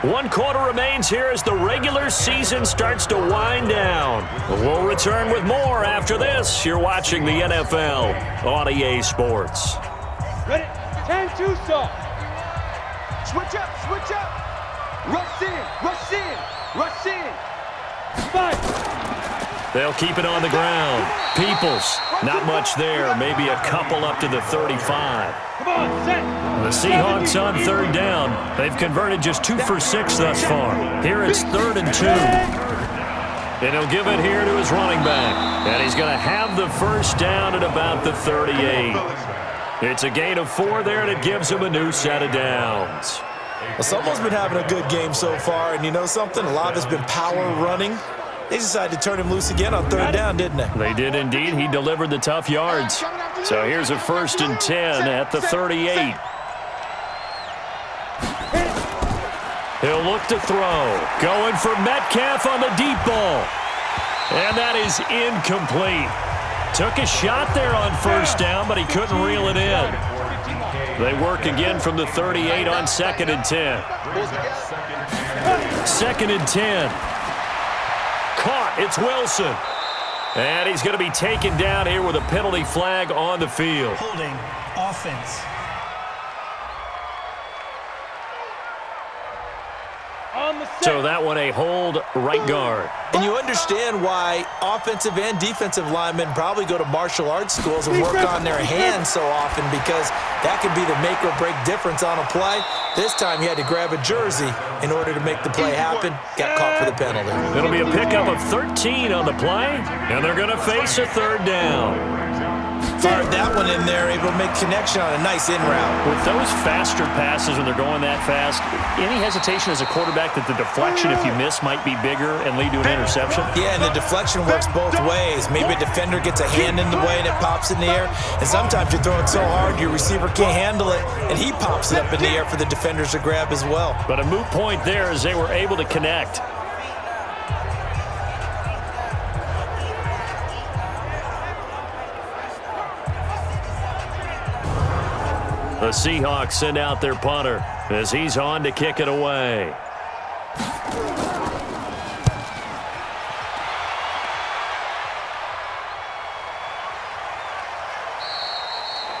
1 quarter remains here as the regular season starts to wind down. We'll return with more after this. You're watching the NFL on EA Sports. Ready? 10-2 stop. Switch up, switch up. Rush in, rush in, rush in. 5. They'll keep it on the ground. Peoples, not much there. Maybe a couple up to the 35. Come on, set. The Seahawks on third down. They've converted just 2 for 6 thus far. Here it's 3rd and 2. And he'll give it here to his running back. And he's going to have the first down at about the 38. It's a gain of 4 there, and it gives him a new set of downs. Well, someone's been having a good game so far, and you know something? A lot of it's been power running. They decided to turn him loose again on third down, didn't they? They did indeed. He delivered the tough yards. So here's a 1st and 10 at the 38. He'll look to throw. Going for Metcalf on the deep ball. And that is incomplete. Took a shot there on 1st down, but he couldn't reel it in. They work again from the 38 on 2nd and 10. 2nd and 10. Caught. It's Wilson. And he's going to be taken down here with a penalty flag on the field. Holding offense. So that one a hold right guard. And you understand why offensive and defensive linemen probably go to martial arts schools and work on their hands so often, because that could be the make or break difference on a play. This time he had to grab a jersey in order to make the play happen. Got caught for the penalty. It'll be a pickup of 13 on the play, and they're going to face a 3rd down. Fired that one in there, able to make connection on a nice in route. With those faster passes when they're going that fast, any hesitation as a quarterback that the deflection, if you miss, might be bigger and lead to an interception? Yeah, and the deflection works both ways. Maybe a defender gets a hand in the way and it pops in the air, and sometimes you throw it so hard your receiver can't handle it, and he pops it up in the air for the defenders to grab as well. But a moot point there as they were able to connect. The Seahawks send out their punter as he's on to kick it away.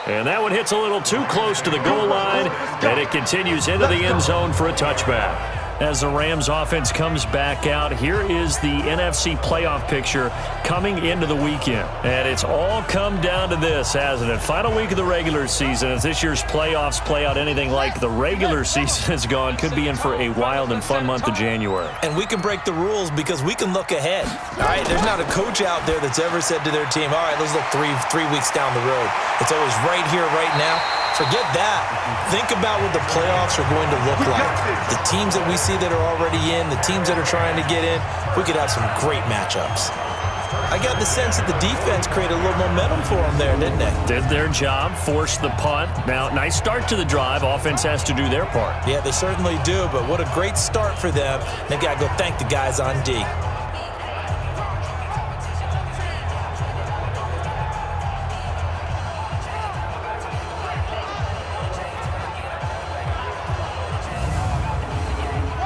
And that one hits a little too close to the goal line, and it continues into the end zone for a touchback. As the Rams offense comes back out, here is the NFC playoff picture coming into the weekend. And it's all come down to this, hasn't it? Final week of the regular season. As this year's playoffs play out anything like the regular season has gone, could be in for a wild and fun month of January. And we can break the rules because we can look ahead. All right, there's not a coach out there that's ever said to their team, all right, let's look three weeks down the road. It's always right here, right now. Forget that. Think about what the playoffs are going to look like. The teams that we see that are already in, the teams that are trying to get in, we could have some great matchups. I got the sense that the defense created a little momentum for them there, didn't they? Did their job, forced the punt. Now, nice start to the drive. Offense has to do their part. Yeah, they certainly do, but what a great start for them. They've got to go thank the guys on D.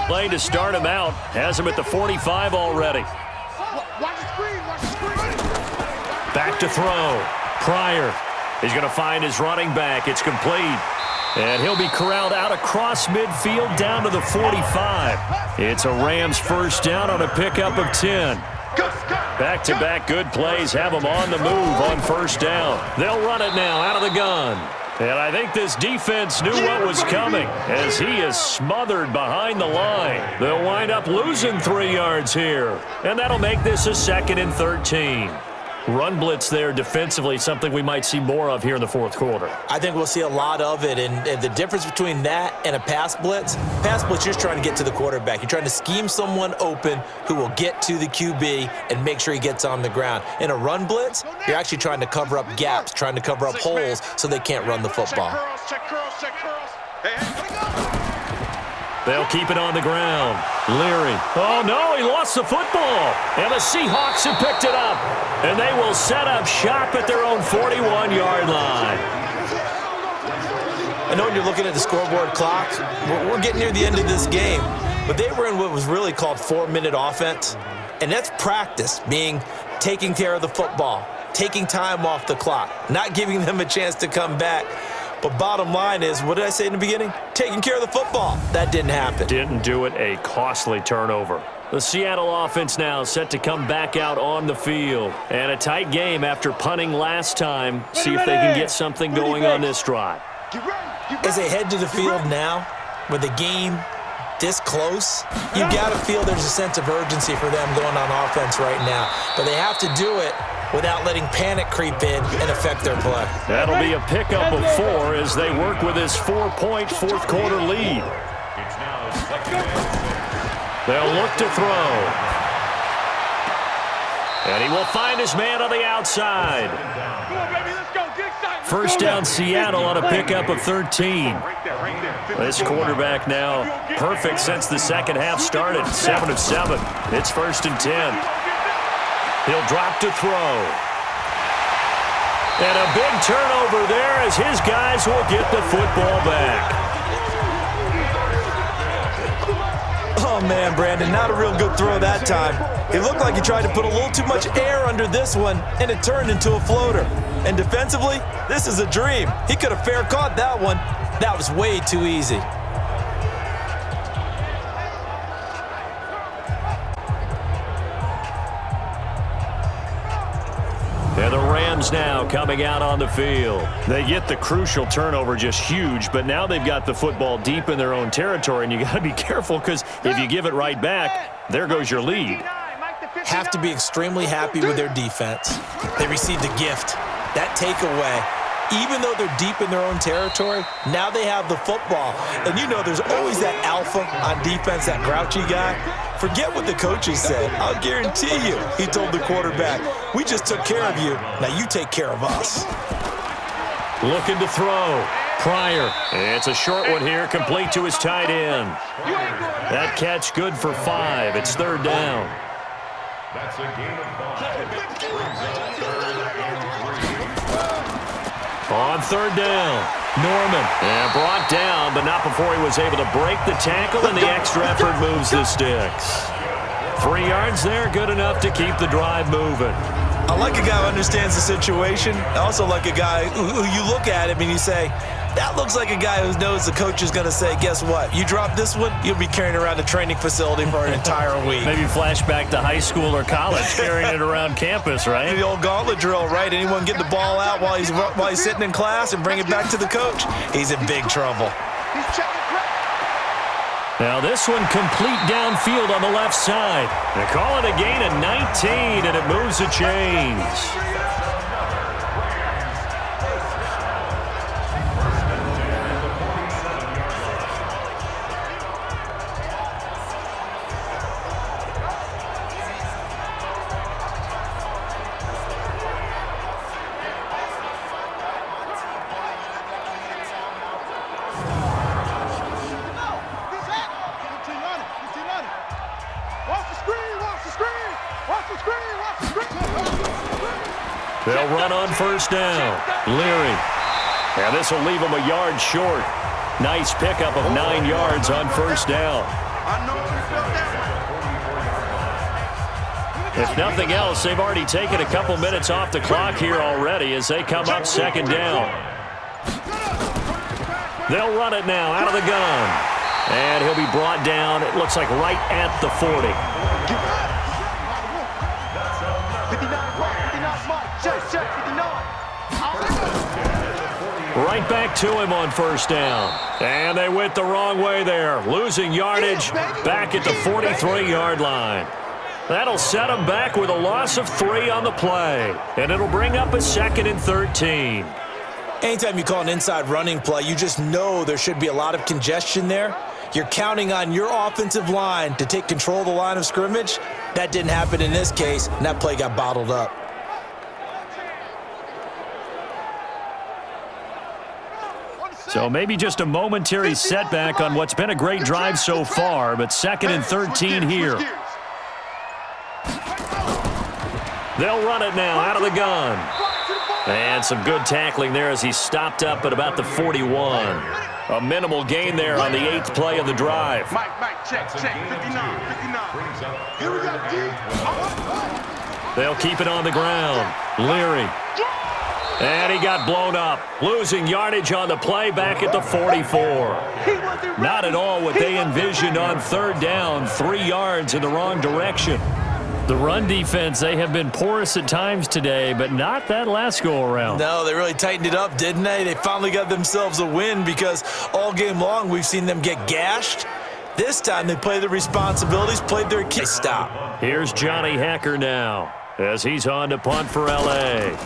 Play to start him out. Has him at the 45 already. Watch the screen, watch the screen. Back to throw. Pryor is going to find his running back. It's complete. And he'll be corralled out across midfield down to the 45. It's a Rams 1st down on a pickup of 10. Back-to-back good plays have them on the move on 1st down. They'll run it now out of the gun. And I think this defense knew what was coming as he is smothered behind the line. They'll wind up losing 3 yards here. And that'll make this a 2nd and 13. Run blitz there defensively, something we might see more of here in the 4th quarter. I think we'll see a lot of it, and the difference between that and a pass blitz, you're just trying to get to the quarterback. You're trying to scheme someone open who will get to the QB and make sure he gets on the ground. In a run blitz, you're actually trying to cover up gaps, trying to cover up holes so they can't run the football. Check curls. Hey, They'll keep it on the ground. Leary. Oh, no, he lost the football. And the Seahawks have picked it up. And they will set up shop at their own 41-yard line. I know when you're looking at the scoreboard clock, we're getting near the end of this game. But they were in what was really called 4-minute offense. And that's practice, being taking care of the football, taking time off the clock, not giving them a chance to come back. But bottom line is, what did I say in the beginning? Taking care of the football. That didn't happen. Didn't do it. A costly turnover. The Seattle offense now set to come back out on the field. And a tight game after punting last time. See if they can get something going on this drive. As they head to the field now, with the game this close, you got to feel there's a sense of urgency for them going on offense right now. But they have to do it without letting panic creep in and affect their play. That'll be a pickup of 4 as they work with this 4-point 4th quarter lead. They'll look to throw. And he will find his man on the outside. Come on, baby, let's go. Get excited. First down Seattle on a pickup of 13. This quarterback now perfect since the second half started. 7 of 7. It's 1st and 10. He'll drop to throw. And a big turnover there as his guys will get the football back. Oh, man, Brandon, not a real good throw that time. It looked like he tried to put a little too much air under this one, and it turned into a floater. And defensively, this is a dream. He could have fair caught that one. That was way too easy. And the Rams now coming out on the field. They get the crucial turnover, just huge, but now they've got the football deep in their own territory, and you got to be careful because if you give it right back, there goes your lead. Have to be extremely happy with their defense. They received a gift. That takeaway, even though they're deep in their own territory, now they have the football. And you know there's always that alpha on defense, that grouchy guy. Forget what the coaches said. I'll guarantee you, he told the quarterback, we just took care of you. Now you take care of us. Looking to throw. Pryor. It's a short one here, complete to his tight end. That catch good for 5. It's 3rd down. That's a gain of 5. Brings up 3rd and 3. On 3rd down, Norman. And brought down, but not before he was able to break the tackle, and the extra effort moves the sticks. 3 yards there, good enough to keep the drive moving. I like a guy who understands the situation. I also like a guy who you look at him and you say, that looks like a guy who knows the coach is going to say, guess what? You drop this one, you'll be carrying around the training facility for an entire week. Maybe flashback to high school or college, carrying it around campus, right? The old gauntlet drill, right? Anyone get the ball out while he's sitting in class and bring it back to the coach? He's in big trouble. Now this one complete downfield on the left side. They call it a gain of 19, and it moves the chains. They'll run on 1st down. Leary. And this will leave him a yard short. Nice pickup of 9 yards on 1st down. If nothing else, they've already taken a couple minutes off the clock here already as they come up 2nd down. They'll run it now out of the gun. And he'll be brought down, it looks like right at the 40. Right back to him on 1st down. And they went the wrong way there. Losing yardage back at the 43-yard line. That'll set them back with a loss of 3 on the play. And it'll bring up a 2nd and 13. Anytime you call an inside running play, you just know there should be a lot of congestion there. You're counting on your offensive line to take control of the line of scrimmage. That didn't happen in this case, and that play got bottled up. So maybe just a momentary setback on what's been a great drive so far, but 2nd and 13 here. They'll run it now out of the gun. And some good tackling there as he stopped up at about the 41. A minimal gain there on the 8th play of the drive. Mike, check, 59. Here we go, D. They'll keep it on the ground. Leary. And he got blown up, losing yardage on the play back at the 44. Not at all what they envisioned on 3rd down, 3 yards in the wrong direction. The run defense, they have been porous at times today, but not that last go-around. No, they really tightened it up, didn't they? They finally got themselves a win because all game long we've seen them get gashed. This time they played their responsibilities, played their key. Stop. Here's Johnny Hecker now as he's on to punt for L.A.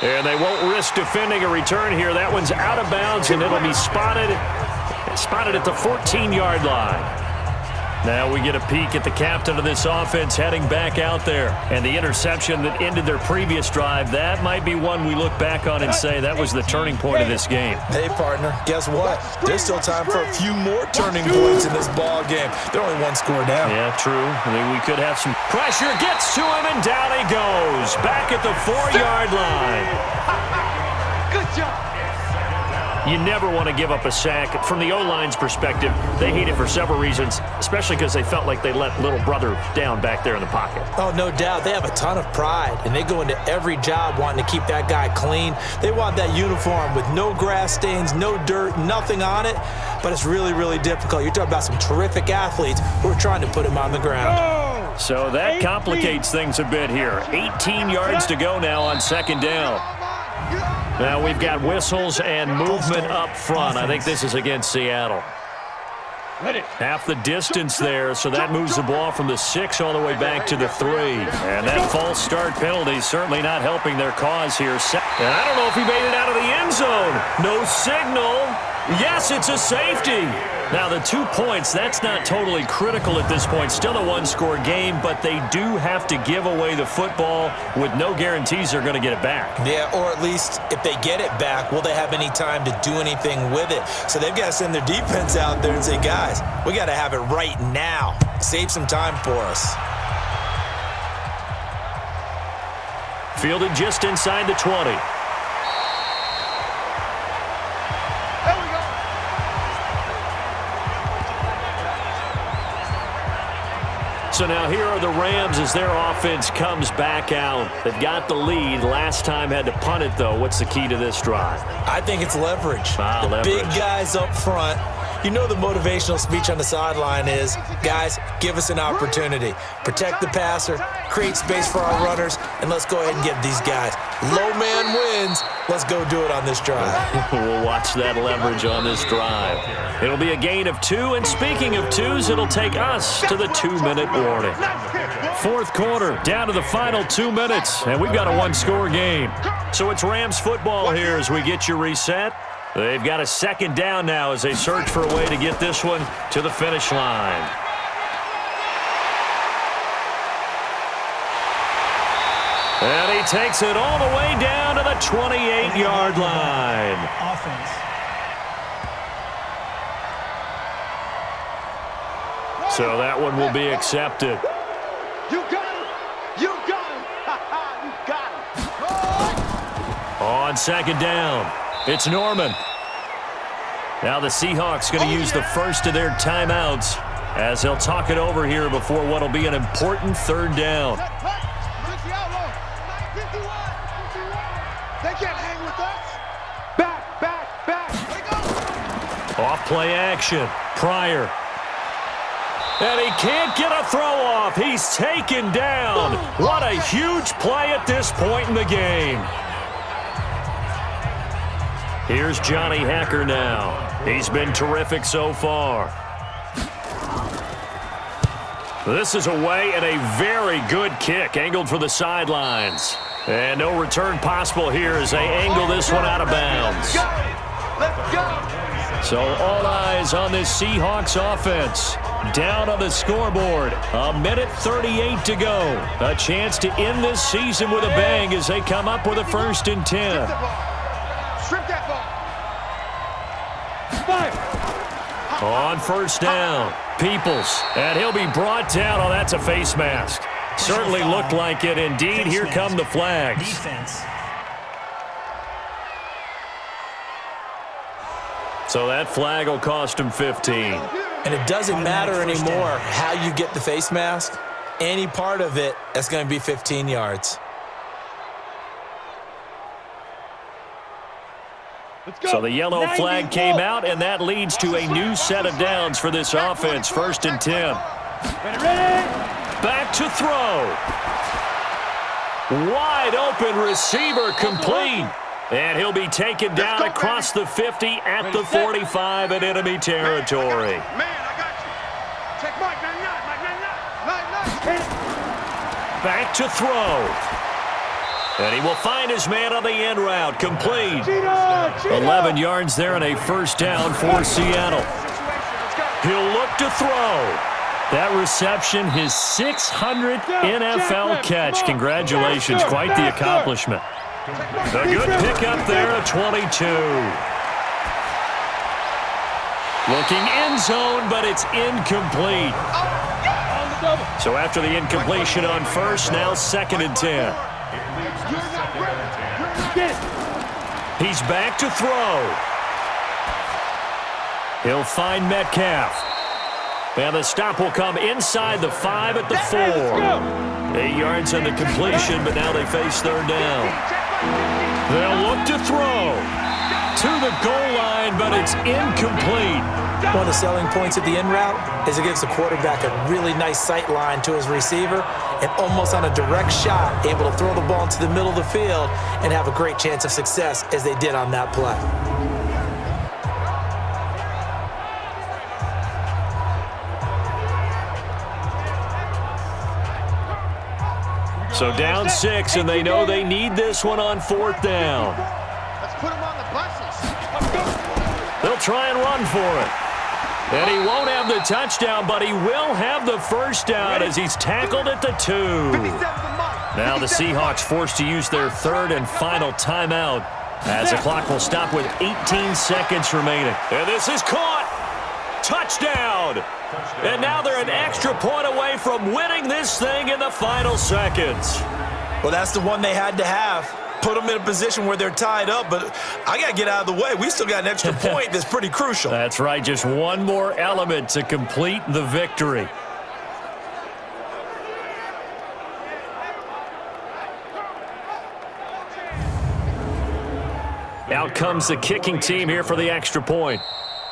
And they won't risk defending a return here. That one's out of bounds, and it'll be spotted at the 14-yard line. Now we get a peek at the captain of this offense heading back out there. And the interception that ended their previous drive, that might be one we look back on and say that was the turning point of this game. Hey, partner, guess what? There's still time for a few more turning points in this ball game. They're only one score down. Yeah, true. I mean, we could have some pressure. Gets to him, and down he goes. Back at the 4-yard line. Good job. You never want to give up a sack. From the O-line's perspective, they hate it for several reasons, especially because they felt like they let little brother down back there in the pocket. Oh, no doubt. They have a ton of pride, and they go into every job wanting to keep that guy clean. They want that uniform with no grass stains, no dirt, nothing on it, but it's really, really difficult. You're talking about some terrific athletes who are trying to put him on the ground. So that complicates things a bit here. 18 yards to go now on second down. Now we've got whistles and movement up front. I think this is against Seattle. Half the distance there, so that moves the ball from the 6 all the way back to the 3. And that false start penalty certainly not helping their cause here. And I don't know if he made it out of the end zone. No signal. Yes, it's a safety. Now the 2 points, that's not totally critical at this point. Still a one-score game, but they do have to give away the football with no guarantees they're going to get it back. Yeah, or at least if they get it back, will they have any time to do anything with it? So they've got to send their defense out there and say, guys, we got to have it right now. Save some time for us. Fielded just inside the 20. So now here are the Rams as their offense comes back out. They've got the lead. Last time had to punt it, though. What's the key to this drive? I think it's leverage. Leverage. Big guys up front. You know the motivational speech on the sideline is, guys, give us an opportunity. Protect the passer, create space for our runners, and let's go ahead and get these guys. Low man wins. Let's go do it on this drive. We'll watch that leverage on this drive. It'll be a gain of 2, and speaking of 2s, it'll take us to the 2-minute warning. Fourth quarter, down to the final 2 minutes, and we've got a one-score game. So it's Rams football here as we get you reset. They've got a second down now as they search for a way to get this one to the finish line. And he takes it all the way down to the 28-yard line. Offense. So that one will be accepted. You got him. You got him. You got him. On second down, it's Norman. Now the Seahawks going to use the first of their timeouts as they'll talk it over here before what will be an important third down. They can't hang with us. Back, back, back. Off play action. Pryor. And he can't get a throw off. He's taken down. What a huge play at this point in the game. Here's Johnny Hacker now. He's been terrific so far. This is away and a very good kick, angled for the sidelines. And no return possible here as they angle this one out of bounds. Let's go. So all eyes on this Seahawks offense. Down on the scoreboard. 1:38 to go. A chance to end this season with a bang as they come up with a 1st and 10. Strip that ball. On first down, Peoples. And he'll be brought down. Oh, that's a face mask. Certainly looked like it. Indeed, here come the flags. Defense. So that flag will cost him 15. And it doesn't matter anymore how you get the face mask. Any part of it, that's going to be 15 yards. So the yellow flag came out, and that leads to a new set of downs for this offense. 1st and 10. Back to throw. Wide open receiver complete. And he'll be taken down across the 50 at the 45 in enemy territory. Man, I got you. Check Mike, Back to throw. And he will find his man on the end route. Complete. 11 yards there and a 1st down for Seattle. He'll look to throw. That reception, his 600th NFL catch. Congratulations, quite the accomplishment. A good pickup there at 22. Looking end zone, but it's incomplete. So after the incompletion on first, now 2nd and 10. He's back to throw. He'll find Metcalf. And the stop will come inside the 5 at the 4. 8 yards on the completion, but now they face 3rd down. They'll look to throw to the goal line, but it's incomplete. One of the selling points of the in route is it gives the quarterback a really nice sight line to his receiver and almost on a direct shot, able to throw the ball into the middle of the field and have a great chance of success as they did on that play. So down 6, and they know they need this one on 4th down. Let's put them on the buses. They'll try and run for it. And he won't have the touchdown, but he will have the first down as he's tackled at the 2. Now the Seahawks forced to use their 3rd and final timeout as the clock will stop with 18 seconds remaining. And this is caught. Touchdown. And now they're an extra point away from winning this thing in the final seconds. Well, that's the one they had to have. Put them in a position where they're tied up, but I got to get out of the way. We still got an extra point that's pretty crucial. That's right, just one more element to complete the victory. Out comes the kicking team here for the extra point.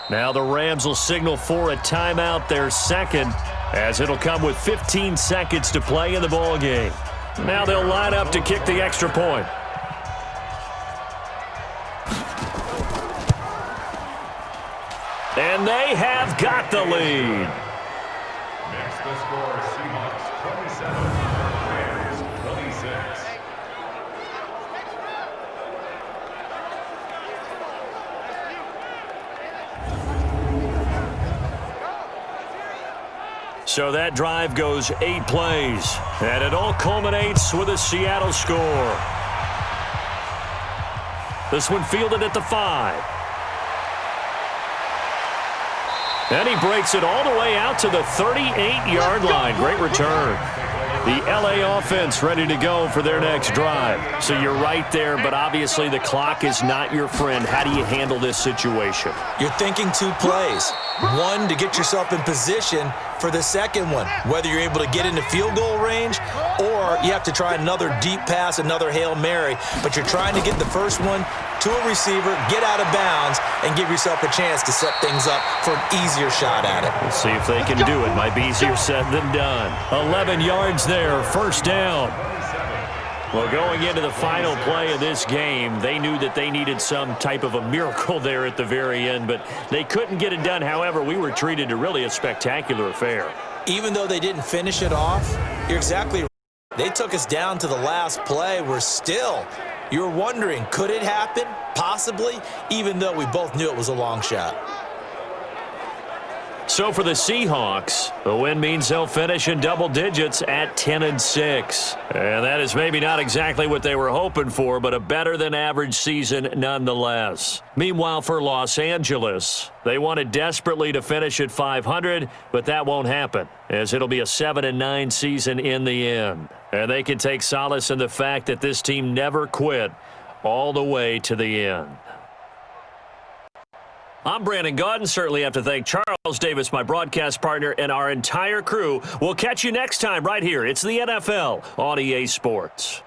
Now the Rams will signal for a timeout, their 2nd, as it'll come with 15 seconds to play in the ball game. Now they'll line up to kick the extra point. And they have got the lead. Next, the score, Seahawks 27, Rams 26. So that drive goes 8 plays, and it all culminates with a Seattle score. This one fielded at the 5. And he breaks it all the way out to the 38-yard line. Great return. The LA offense ready to go for their next drive. So you're right there, but obviously the clock is not your friend. How do you handle this situation? You're thinking 2 plays. One, to get yourself in position for the second one, whether you're able to get into field goal range or you have to try another deep pass, another Hail Mary, but you're trying to get the first one to a receiver, get out of bounds, and give yourself a chance to set things up for an easier shot at it. We'll see if they can do it. Might be easier said than done. 11 yards there, first down. Well, going into the final play of this game, they knew that they needed some type of a miracle there at the very end, but they couldn't get it done. However, we were treated to really a spectacular affair. Even though they didn't finish it off, you're exactly right. They took us down to the last play. You're wondering, could it happen? Possibly, even though we both knew it was a long shot. So for the Seahawks, the win means they'll finish in double digits at 10-6. And that is maybe not exactly what they were hoping for, but a better than average season nonetheless. Meanwhile, for Los Angeles, they wanted desperately to finish at 500, but that won't happen, as it'll be a 7-9 season in the end. And they can take solace in the fact that this team never quit all the way to the end. I'm Brandon Gaudin. Certainly have to thank Charles Davis, my broadcast partner, and our entire crew. We'll catch you next time right here. It's the NFL on EA Sports.